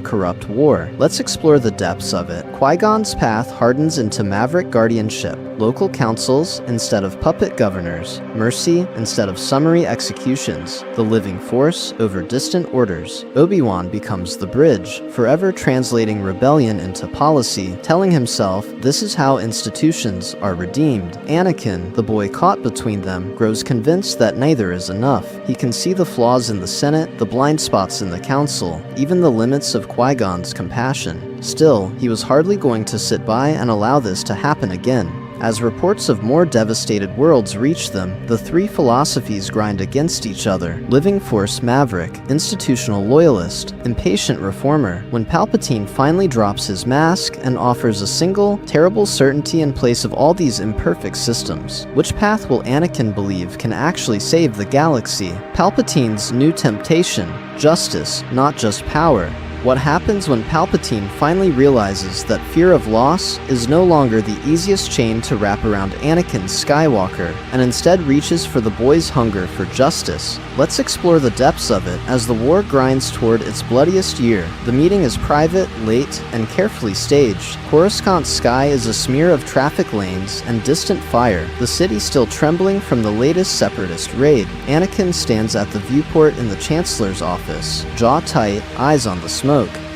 corrupt war. Let's explore the depths of it. Qui-Gon's path hardens into maverick guardianship, local councils instead of puppet governors, mercy instead of summary executions, the living force over distant orders. Obi-Wan becomes the bridge, forever translating rebellion into policy, telling himself this is how institutions are redeemed. Anakin, the boy caught between them, grows convinced that neither is enough. He can see the flaws in the Senate, the blind spots in the Council, even the limits of Qui-Gon's compassion. Still, he was hardly going to sit by and allow this to happen again. As reports of more devastated worlds reach them, the three philosophies grind against each other. Living force maverick, institutional loyalist, impatient reformer. When Palpatine finally drops his mask and offers a single, terrible certainty in place of all these imperfect systems, which path will Anakin believe can actually save the galaxy? Palpatine's new temptation, justice, not just power. What happens when Palpatine finally realizes that fear of loss is no longer the easiest chain to wrap around Anakin Skywalker, and instead reaches for the boy's hunger for justice? Let's explore the depths of it as the war grinds toward its bloodiest year. The meeting is private, late, and carefully staged. Coruscant's sky is a smear of traffic lanes and distant fire, the city still trembling from the latest Separatist raid. Anakin stands at the viewport in the Chancellor's office, jaw tight, eyes on the smoke.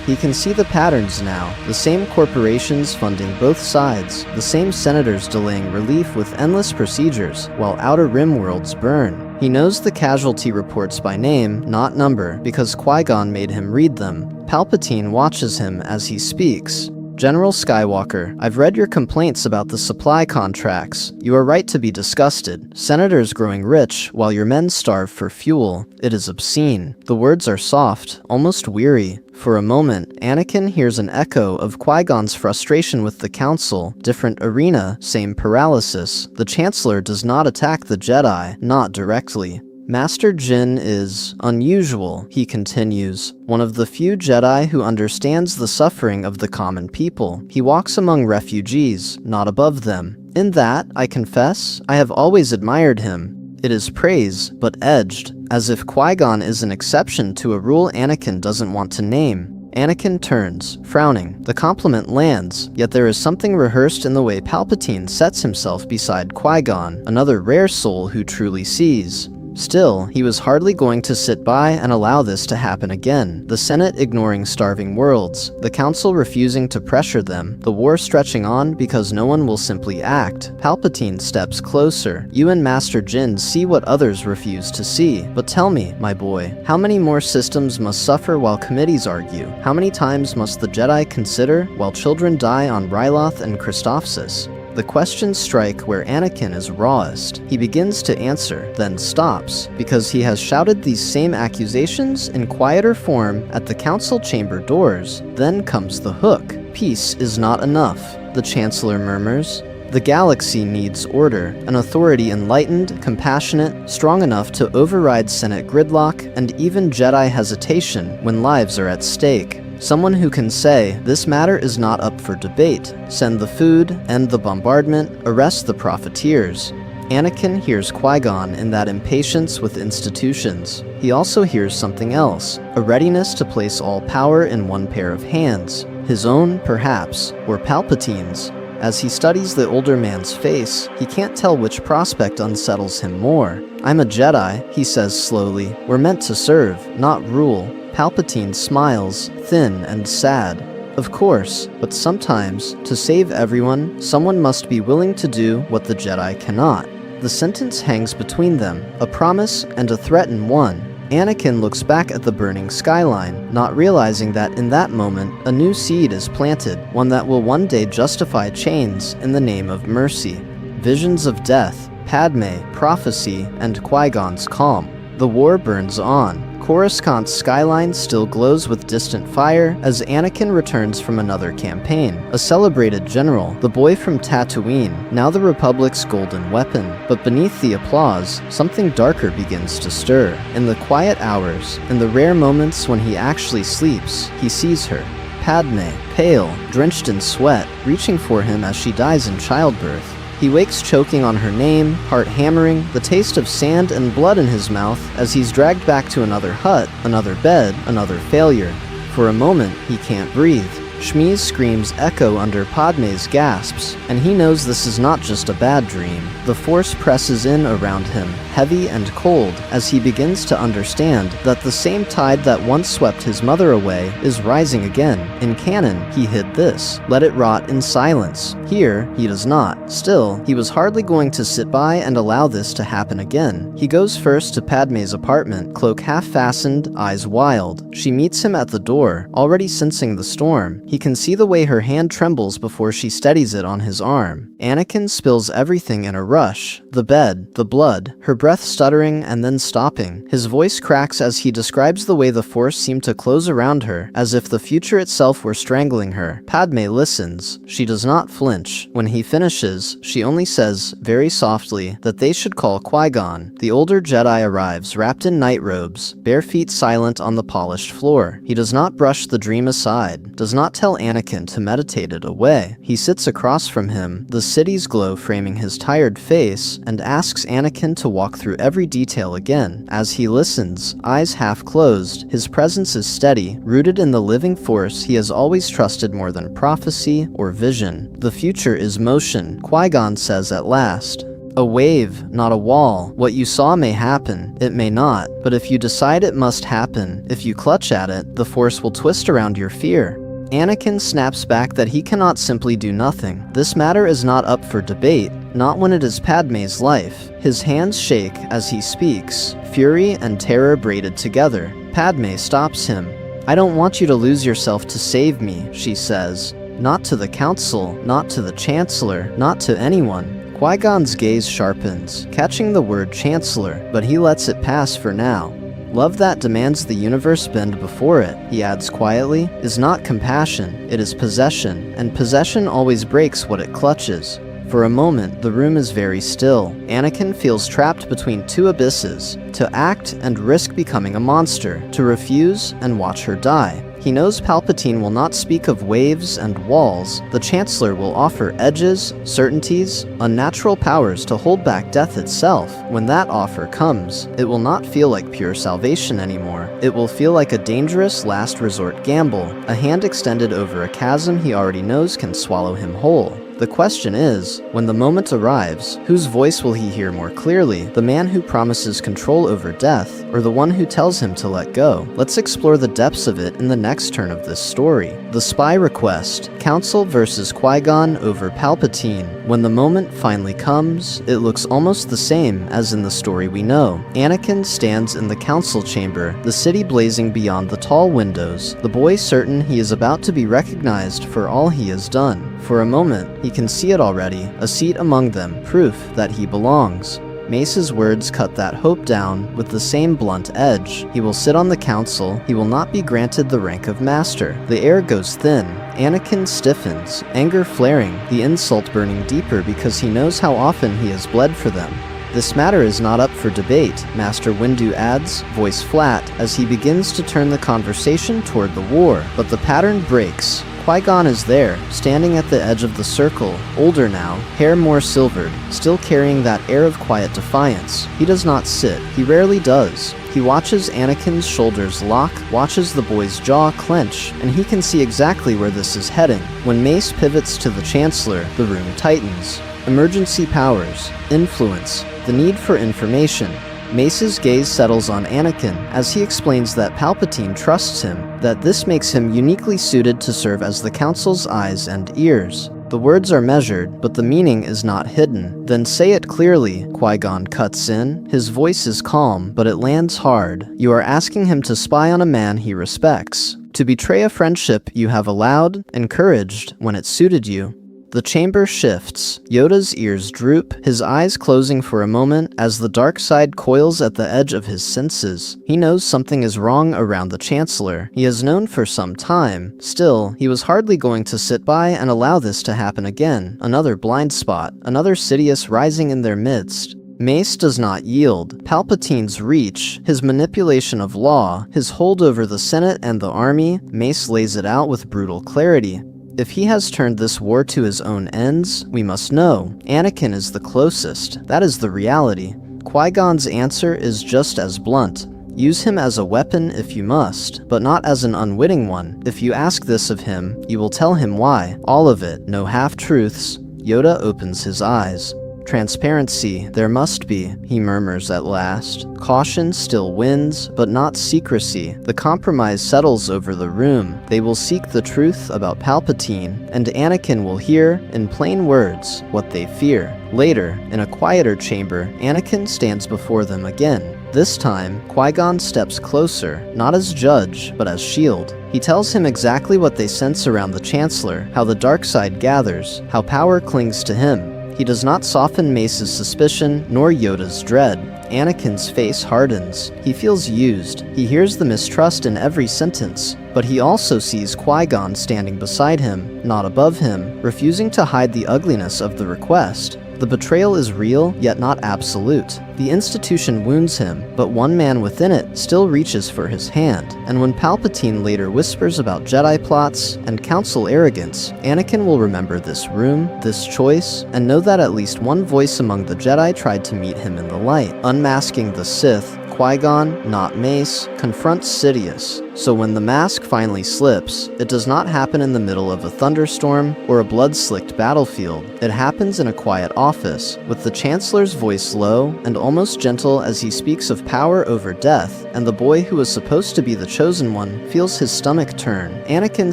He can see the patterns now, the same corporations funding both sides, the same senators delaying relief with endless procedures, while Outer Rim worlds burn. He knows the casualty reports by name, not number, because Qui-Gon made him read them. Palpatine watches him as he speaks. General Skywalker, I've read your complaints about the supply contracts. You are right to be disgusted. Senators growing rich, while your men starve for fuel. It is obscene. The words are soft, almost weary. For a moment, Anakin hears an echo of Qui-Gon's frustration with the Council. Different arena, same paralysis. The Chancellor does not attack the Jedi, not directly. Master Jinn is unusual, he continues, one of the few Jedi who understands the suffering of the common people. He walks among refugees, not above them. In that, I confess, I have always admired him. It is praise, but edged, as if Qui-Gon is an exception to a rule Anakin doesn't want to name. Anakin turns, frowning. The compliment lands, yet there is something rehearsed in the way Palpatine sets himself beside Qui-Gon, another rare soul who truly sees. Still, he was hardly going to sit by and allow this to happen again. The Senate ignoring starving worlds, the Council refusing to pressure them, the war stretching on because no one will simply act. Palpatine steps closer. You and Master Jinn see what others refuse to see. But tell me, my boy, how many more systems must suffer while committees argue? How many times must the Jedi consider while children die on Ryloth and Christophsis? The questions strike where Anakin is rawest. He begins to answer, then stops, because he has shouted these same accusations in quieter form at the council chamber doors. Then comes the hook. Peace is not enough, the Chancellor murmurs. The galaxy needs order, an authority enlightened, compassionate, strong enough to override Senate gridlock and even Jedi hesitation when lives are at stake. Someone who can say, this matter is not up for debate, send the food, end the bombardment, arrest the profiteers. Anakin hears Qui-Gon in that impatience with institutions. He also hears something else, a readiness to place all power in one pair of hands. His own, perhaps, or Palpatine's. As he studies the older man's face, he can't tell which prospect unsettles him more. I'm a Jedi, he says slowly. We're meant to serve, not rule. Palpatine smiles, thin and sad. Of course, but sometimes, to save everyone, someone must be willing to do what the Jedi cannot. The sentence hangs between them, a promise and a threat in one. Anakin looks back at the burning skyline, not realizing that in that moment, a new seed is planted, one that will one day justify chains in the name of mercy. Visions of death, Padme, prophecy, and Qui-Gon's calm. The war burns on. Coruscant's skyline still glows with distant fire as Anakin returns from another campaign. A celebrated general, the boy from Tatooine, now the Republic's golden weapon. But beneath the applause, something darker begins to stir. In the quiet hours, in the rare moments when he actually sleeps, he sees her. Padme, pale, drenched in sweat, reaching for him as she dies in childbirth. He wakes choking on her name, heart hammering, the taste of sand and blood in his mouth as he's dragged back to another hut, another bed, another failure. For a moment, he can't breathe. Shmi's screams echo under Padme's gasps, and he knows this is not just a bad dream. The Force presses in around him, heavy and cold, as he begins to understand that the same tide that once swept his mother away is rising again. In canon, he hid this. Let it rot in silence. Here, he does not. Still, he was hardly going to sit by and allow this to happen again. He goes first to Padme's apartment, cloak half-fastened, eyes wild. She meets him at the door, already sensing the storm. He can see the way her hand trembles before she steadies it on his arm. Anakin spills everything in a rush. The bed, the blood, her breath stuttering and then stopping. His voice cracks as he describes the way the Force seemed to close around her, as if the future itself were strangling her. Padme listens. She does not flinch. When he finishes, she only says, very softly, that they should call Qui-Gon. The older Jedi arrives, wrapped in night robes, bare feet silent on the polished floor. He does not brush the dream aside, does not tell Anakin to meditate it away. He sits across from him, the city's glow framing his tired face, and asks Anakin to walk through every detail again. As he listens, eyes half closed, his presence is steady, rooted in the living force he has always trusted more than prophecy or vision. The future is motion, Qui-Gon says at last. A wave, not a wall. What you saw may happen, it may not, but if you decide it must happen, if you clutch at it, the Force will twist around your fear. Anakin snaps back that he cannot simply do nothing. This matter is not up for debate, not when it is Padme's life. His hands shake as he speaks, fury and terror braided together. Padme stops him. I don't want you to lose yourself to save me, she says. Not to the Council, not to the Chancellor, not to anyone. Qui-Gon's gaze sharpens, catching the word Chancellor, but he lets it pass for now. Love that demands the universe bend before it, he adds quietly, is not compassion, it is possession, and possession always breaks what it clutches. For a moment, the room is very still. Anakin feels trapped between two abysses, to act and risk becoming a monster, to refuse and watch her die. He knows Palpatine will not speak of waves and walls. The Chancellor will offer edges, certainties, unnatural powers to hold back death itself. When that offer comes, it will not feel like pure salvation anymore. It will feel like a dangerous last resort gamble, a hand extended over a chasm he already knows can swallow him whole. The question is, when the moment arrives, whose voice will he hear more clearly? The man who promises control over death, or the one who tells him to let go? Let's explore the depths of it in the next turn of this story. The spy request. Council versus Qui-Gon over Palpatine. When the moment finally comes, it looks almost the same as in the story we know. Anakin stands in the council chamber, the city blazing beyond the tall windows, the boy certain he is about to be recognized for all he has done. For a moment, he can see it already, a seat among them, proof that he belongs. Mace's words cut that hope down with the same blunt edge. He will sit on the council, he will not be granted the rank of master. The air goes thin. Anakin stiffens, anger flaring, the insult burning deeper because he knows how often he has bled for them. This matter is not up for debate, Master Windu adds, voice flat, as he begins to turn the conversation toward the war. But the pattern breaks. Qui-Gon is there, standing at the edge of the circle, older now, hair more silvered, still carrying that air of quiet defiance. He does not sit. He rarely does. He watches Anakin's shoulders lock, watches the boy's jaw clench, and he can see exactly where this is heading. When Mace pivots to the Chancellor, the room tightens. Emergency powers, influence, the need for information. Mace's gaze settles on Anakin as he explains that Palpatine trusts him, that this makes him uniquely suited to serve as the Council's eyes and ears. The words are measured, but the meaning is not hidden. Then say it clearly, Qui-Gon cuts in. His voice is calm, but it lands hard. You are asking him to spy on a man he respects, to betray a friendship you have allowed, encouraged, when it suited you. The chamber shifts. Yoda's ears droop, his eyes closing for a moment as the dark side coils at the edge of his senses. He knows something is wrong around the Chancellor. He has known for some time. Still, he was hardly going to sit by and allow this to happen again. Another blind spot, another Sidious rising in their midst. Mace does not yield. Palpatine's reach, his manipulation of law, his hold over the Senate and the army, Mace lays it out with brutal clarity. If he has turned this war to his own ends, we must know. Anakin is the closest. That is the reality. Qui-Gon's answer is just as blunt. Use him as a weapon if you must, but not as an unwitting one. If you ask this of him, you will tell him why. All of it, no half-truths. Yoda opens his eyes. Transparency, there must be, he murmurs at last. Caution still wins, but not secrecy. The compromise settles over the room. They will seek the truth about Palpatine, and Anakin will hear, in plain words, what they fear. Later, in a quieter chamber, Anakin stands before them again. This time, Qui-Gon steps closer, not as judge, but as shield. He tells him exactly what they sense around the Chancellor, how the dark side gathers, how power clings to him. He does not soften Mace's suspicion, nor Yoda's dread. Anakin's face hardens. He feels used. He hears the mistrust in every sentence. But he also sees Qui-Gon standing beside him, not above him, refusing to hide the ugliness of the request. The betrayal is real, yet not absolute. The institution wounds him, but one man within it still reaches for his hand. And when Palpatine later whispers about Jedi plots and Council arrogance, Anakin will remember this room, this choice, and know that at least one voice among the Jedi tried to meet him in the light. Unmasking the Sith, Qui-Gon, not Mace, confronts Sidious. So when the mask finally slips, it does not happen in the middle of a thunderstorm or a blood-slicked battlefield. It happens in a quiet office, with the Chancellor's voice low and almost gentle as he speaks of power over death, and the boy who was supposed to be the chosen one feels his stomach turn. Anakin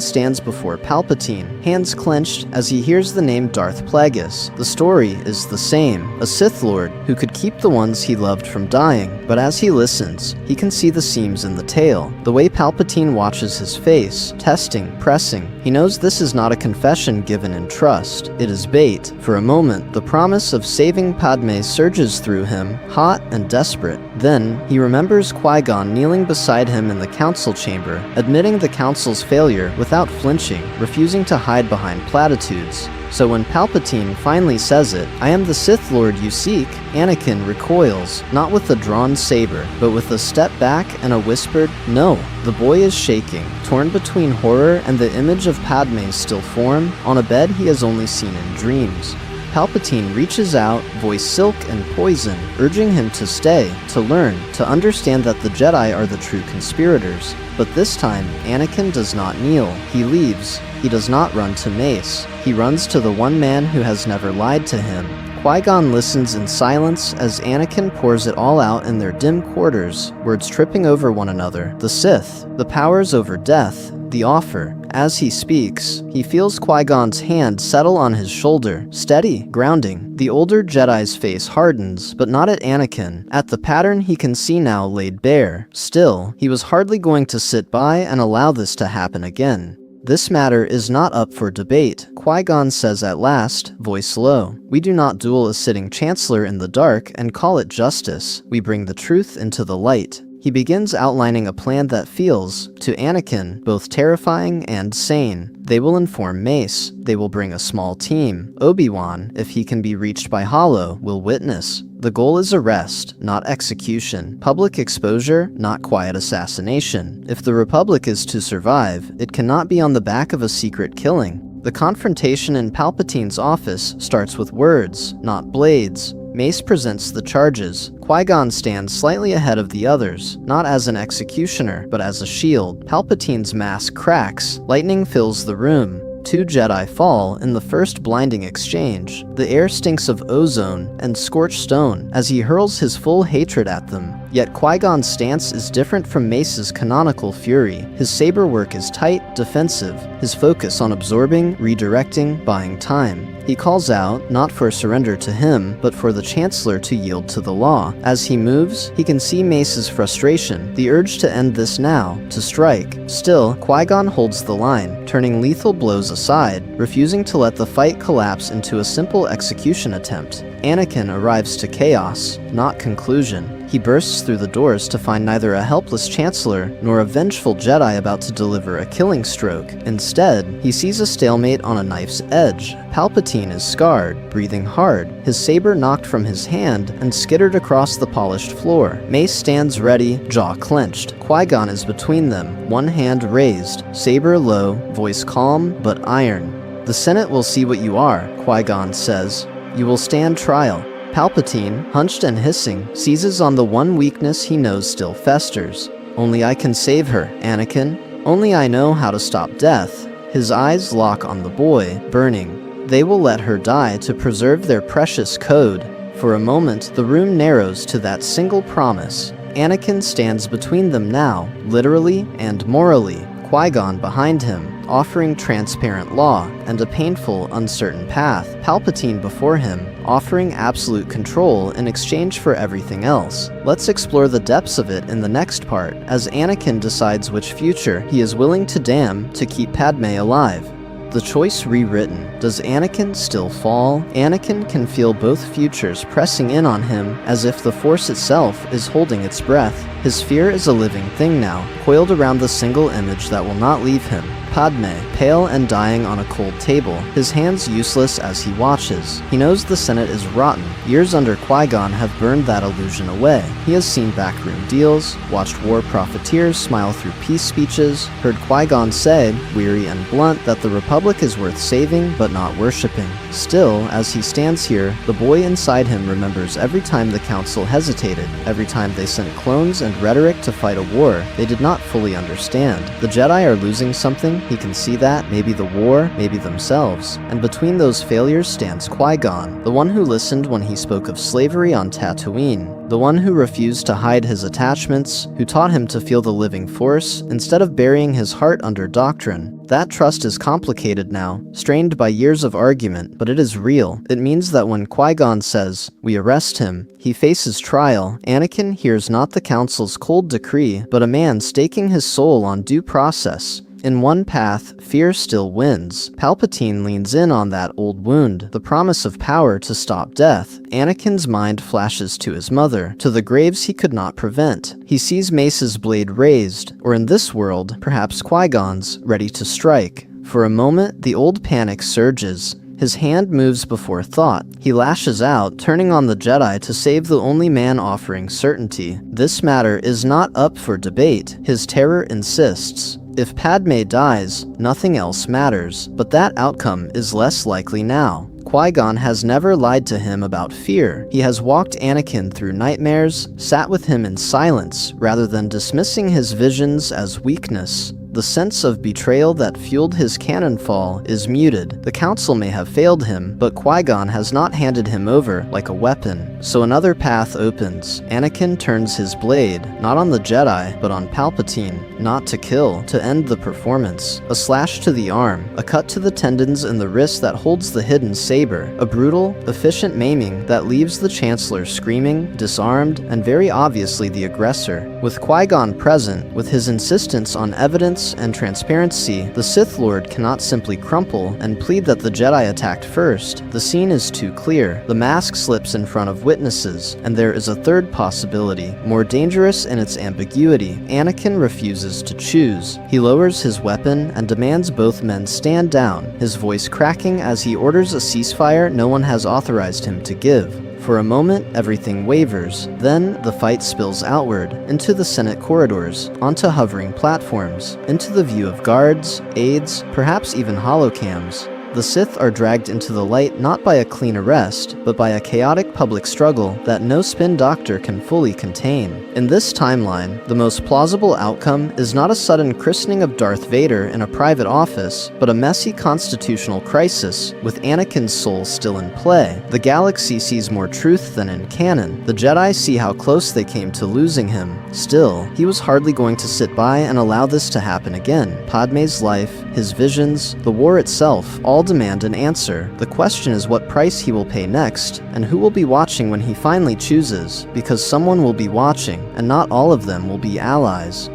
stands before Palpatine, hands clenched as he hears the name Darth Plagueis. The story is the same, a Sith Lord who could keep the ones he loved from dying, but as he listens, he can see the seams in the tale, the way Palpatine watches his face, testing, pressing. He knows this is not a confession given in trust. It is bait. For a moment, the promise of saving Padme surges through him, hot and desperate. Then, he remembers Qui-Gon kneeling beside him in the council chamber, admitting the council's failure without flinching, refusing to hide behind platitudes. So when Palpatine finally says it, "I am the Sith Lord you seek," Anakin recoils, not with a drawn saber, but with a step back and a whispered, "No." The boy is shaking, torn between horror and the image of Padme's still form, on a bed he has only seen in dreams. Palpatine reaches out, voice silk and poison, urging him to stay, to learn, to understand that the Jedi are the true conspirators. But this time, Anakin does not kneel. He leaves. He does not run to Mace. He runs to the one man who has never lied to him. Qui-Gon listens in silence as Anakin pours it all out in their dim quarters, words tripping over one another. The Sith, the powers over death, the offer. As he speaks, he feels Qui-Gon's hand settle on his shoulder, steady, grounding. The older Jedi's face hardens, but not at Anakin, at the pattern he can see now laid bare. Still, he was hardly going to sit by and allow this to happen again. This matter is not up for debate, Qui-Gon says at last, voice low. We do not duel a sitting chancellor in the dark and call it justice. We bring the truth into the light. He begins outlining a plan that feels, to Anakin, both terrifying and sane. They will inform Mace. They will bring a small team. Obi-Wan, if he can be reached by Hollow, will witness. The goal is arrest, not execution. Public exposure, not quiet assassination. If the Republic is to survive, it cannot be on the back of a secret killing. The confrontation in Palpatine's office starts with words, not blades. Mace presents the charges. Qui-Gon stands slightly ahead of the others, not as an executioner, but as a shield. Palpatine's mask cracks. Lightning fills the room. 2 Jedi fall in the first blinding exchange. The air stinks of ozone and scorched stone as he hurls his full hatred at them. Yet Qui-Gon's stance is different from Mace's canonical fury. His saber work is tight, defensive, his focus on absorbing, redirecting, buying time. He calls out, not for surrender to him, but for the Chancellor to yield to the law. As he moves, he can see Mace's frustration, the urge to end this now, to strike. Still, Qui-Gon holds the line, turning lethal blows aside, refusing to let the fight collapse into a simple execution attempt. Anakin arrives to chaos, not conclusion. He bursts through the doors to find neither a helpless Chancellor nor a vengeful Jedi about to deliver a killing stroke. Instead, he sees a stalemate on a knife's edge. Palpatine is scarred, breathing hard, his saber knocked from his hand and skittered across the polished floor. Mace stands ready, jaw clenched. Qui-Gon is between them, one hand raised, saber low, voice calm but iron. The Senate will see what you are, Qui-Gon says. You will stand trial. Palpatine, hunched and hissing, seizes on the one weakness he knows still festers. Only I can save her, Anakin. Only I know how to stop death. His eyes lock on the boy, burning. They will let her die to preserve their precious code. For a moment, the room narrows to that single promise. Anakin stands between them now, literally and morally. Qui-Gon behind him, offering transparent law and a painful, uncertain path. Palpatine before him, offering absolute control in exchange for everything else. Let's explore the depths of it in the next part, as Anakin decides which future he is willing to damn to keep Padme alive. The choice rewritten. Does Anakin still fall? Anakin can feel both futures pressing in on him as if the Force itself is holding its breath. His fear is a living thing now, coiled around the single image that will not leave him. Padme, pale and dying on a cold table, his hands useless as he watches. He knows the Senate is rotten. Years under Qui-Gon have burned that illusion away. He has seen backroom deals, watched war profiteers smile through peace speeches, heard Qui-Gon say, weary and blunt, that the Republic is worth saving but not worshipping. Still, as he stands here, the boy inside him remembers every time the Council hesitated, every time they sent clones and rhetoric to fight a war they did not fully understand. The Jedi are losing something. He can see that, maybe the war, maybe themselves. And between those failures stands Qui-Gon, the one who listened when he spoke of slavery on Tatooine, the one who refused to hide his attachments, who taught him to feel the living Force instead of burying his heart under doctrine. That trust is complicated now, strained by years of argument, but it is real. It means that when Qui-Gon says, "We arrest him," he faces trial. Anakin hears not the Council's cold decree, but a man staking his soul on due process. In one path, fear still wins. Palpatine leans in on that old wound, the promise of power to stop death. Anakin's mind flashes to his mother, to the graves he could not prevent. He sees Mace's blade raised, or in this world, perhaps Qui-Gon's, ready to strike. For a moment, the old panic surges. His hand moves before thought. He lashes out, turning on the Jedi to save the only man offering certainty. This matter is not up for debate. His terror insists. If Padme dies, nothing else matters, but that outcome is less likely now. Qui-Gon has never lied to him about fear. He has walked Anakin through nightmares, sat with him in silence, rather than dismissing his visions as weakness. The sense of betrayal that fueled his cannon fall is muted. The council may have failed him, but Qui-Gon has not handed him over like a weapon. So another path opens. Anakin turns his blade, not on the Jedi, but on Palpatine. Not to kill, to end the performance. A slash to the arm, a cut to the tendons in the wrist that holds the hidden saber. A brutal, efficient maiming that leaves the Chancellor screaming, disarmed, and very obviously the aggressor. With Qui-Gon present, with his insistence on evidence and transparency, the Sith Lord cannot simply crumple and plead that the Jedi attacked first. The scene is too clear. The mask slips in front of witnesses, and there is a third possibility, more dangerous in its ambiguity. Anakin refuses to choose. He lowers his weapon and demands both men stand down, his voice cracking as he orders a ceasefire no one has authorized him to give. For a moment, everything wavers. Then, the fight spills outward, into the Senate corridors, onto hovering platforms, into the view of guards, aides, perhaps even holocams. The Sith are dragged into the light not by a clean arrest, but by a chaotic public struggle that no spin doctor can fully contain. In this timeline, the most plausible outcome is not a sudden christening of Darth Vader in a private office, but a messy constitutional crisis, with Anakin's soul still in play. The galaxy sees more truth than in canon. The Jedi see how close they came to losing him. Still, he was hardly going to sit by and allow this to happen again. Padme's life, his visions, the war itself, all demand an answer. The question is what price he will pay next, and who will be watching when he finally chooses, because someone will be watching, and not all of them will be allies.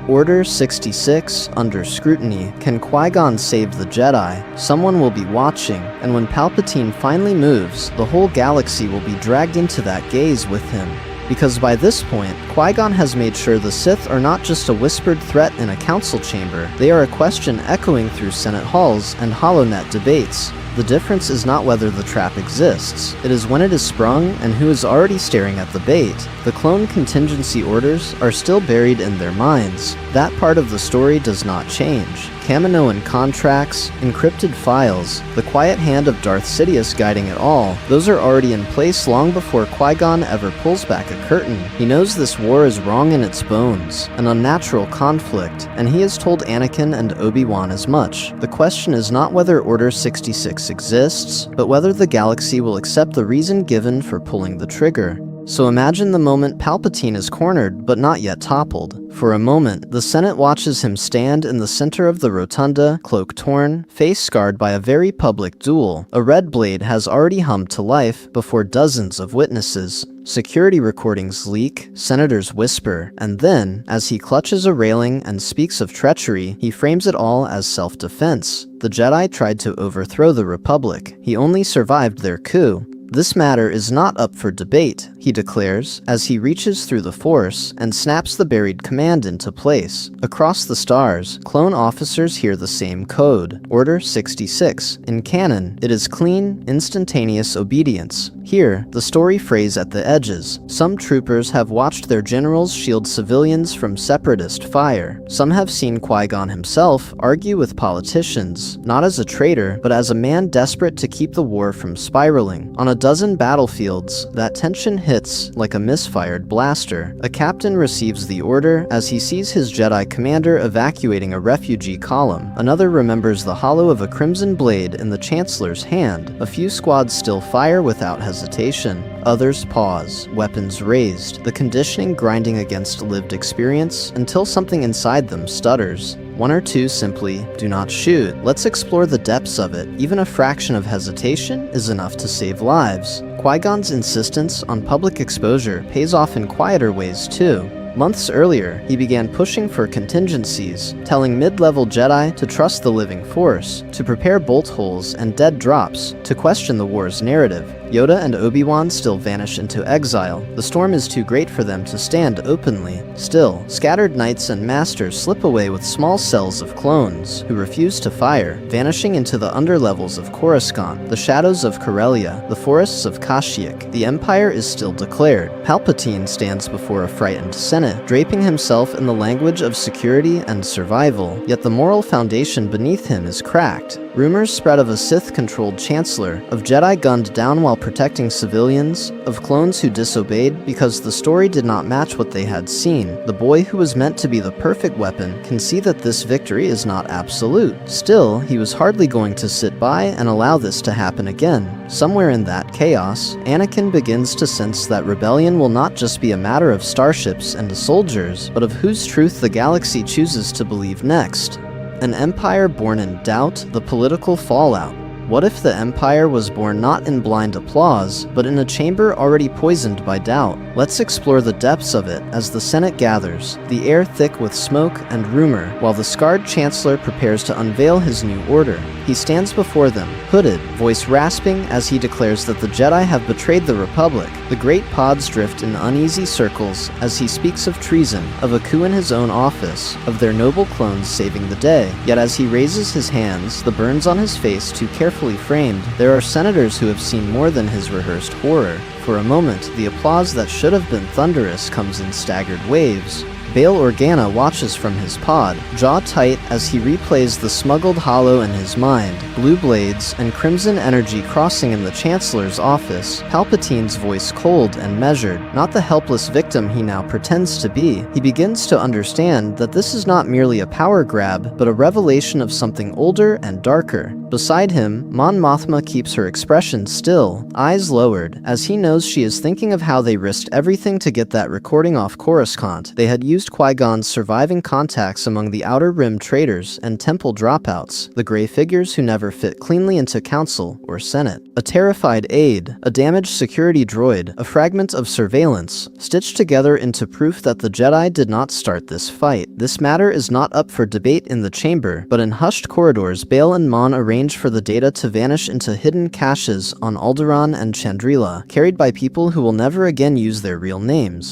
Order 66, under scrutiny. Can Qui-Gon save the Jedi? Someone will be watching, and when Palpatine finally moves, the whole galaxy will be dragged into that gaze with him. Because by this point, Qui-Gon has made sure the Sith are not just a whispered threat in a council chamber, they are a question echoing through Senate halls and HoloNet debates. The difference is not whether the trap exists, it is when it is sprung and who is already staring at the bait. The clone contingency orders are still buried in their minds. That part of the story does not change. Kaminoan contracts, encrypted files, the quiet hand of Darth Sidious guiding it all, those are already in place long before Qui-Gon ever pulls back a curtain. He knows this war is wrong in its bones, an unnatural conflict, and he has told Anakin and Obi-Wan as much. The question is not whether Order 66 exists, but whether the galaxy will accept the reason given for pulling the trigger. So imagine the moment Palpatine is cornered, but not yet toppled. For a moment, the Senate watches him stand in the center of the rotunda, cloak torn, face scarred by a very public duel. A red blade has already hummed to life before dozens of witnesses. Security recordings leak, senators whisper, and then, as he clutches a railing and speaks of treachery, he frames it all as self-defense. The Jedi tried to overthrow the Republic. He only survived their coup. This matter is not up for debate, he declares, as he reaches through the Force and snaps the buried command into place. Across the stars, clone officers hear the same code, Order 66. In canon, it is clean, instantaneous obedience. Here, the story frays at the edges. Some troopers have watched their generals shield civilians from separatist fire. Some have seen Qui-Gon himself argue with politicians, not as a traitor, but as a man desperate to keep the war from spiraling. On a dozen battlefields, that tension hits like a misfired blaster. A captain receives the order as he sees his Jedi commander evacuating a refugee column. Another remembers the hollow of a crimson blade in the Chancellor's hand. A few squads still fire without hesitation. Others pause, weapons raised, the conditioning grinding against lived experience until something inside them stutters. One or two simply do not shoot. Let's explore the depths of it. Even a fraction of hesitation is enough to save lives. Qui-Gon's insistence on public exposure pays off in quieter ways too. Months earlier, he began pushing for contingencies, telling mid-level Jedi to trust the living force, to prepare bolt holes and dead drops, to question the war's narrative. Yoda and Obi-Wan still vanish into exile. The storm is too great for them to stand openly. Still, scattered knights and masters slip away with small cells of clones, who refuse to fire, vanishing into the underlevels of Coruscant, the shadows of Corellia, the forests of Kashyyyk. The Empire is still declared. Palpatine stands before a frightened Senate, draping himself in the language of security and survival, yet the moral foundation beneath him is cracked. Rumors spread of a Sith-controlled Chancellor, of Jedi gunned down while protecting civilians, of clones who disobeyed because the story did not match what they had seen. The boy who was meant to be the perfect weapon can see that this victory is not absolute. Still, he was hardly going to sit by and allow this to happen again. Somewhere in that chaos, Anakin begins to sense that rebellion will not just be a matter of starships and soldiers, but of whose truth the galaxy chooses to believe next. An empire born in doubt, the political fallout. What if the empire was born not in blind applause, but in a chamber already poisoned by doubt? Let's explore the depths of it as the Senate gathers, the air thick with smoke and rumor, while the scarred chancellor prepares to unveil his new order. He stands before them, hooded, voice rasping as he declares that the Jedi have betrayed the Republic. The great pods drift in uneasy circles as he speaks of treason, of a coup in his own office, of their noble clones saving the day. Yet as he raises his hands, the burns on his face too carefully framed, there are senators who have seen more than his rehearsed horror. For a moment, the applause that should have been thunderous comes in staggered waves. Bail Organa watches from his pod, jaw tight as he replays the smuggled hollow in his mind, blue blades and crimson energy crossing in the Chancellor's office, Palpatine's voice cold and measured, not the helpless victim he now pretends to be. He begins to understand that this is not merely a power grab, but a revelation of something older and darker. Beside him, Mon Mothma keeps her expression still, eyes lowered, as he knows she is thinking of how they risked everything to get that recording off Coruscant. They had used Qui-Gon's surviving contacts among the Outer Rim traitors and Temple dropouts, the gray figures who never fit cleanly into Council or Senate. A terrified aide, a damaged security droid, a fragment of surveillance, stitched together into proof that the Jedi did not start this fight. This matter is not up for debate in the chamber, but in hushed corridors, Bail and Mon arrange for the data to vanish into hidden caches on Alderaan and Chandrila, carried by people who will never again use their real names.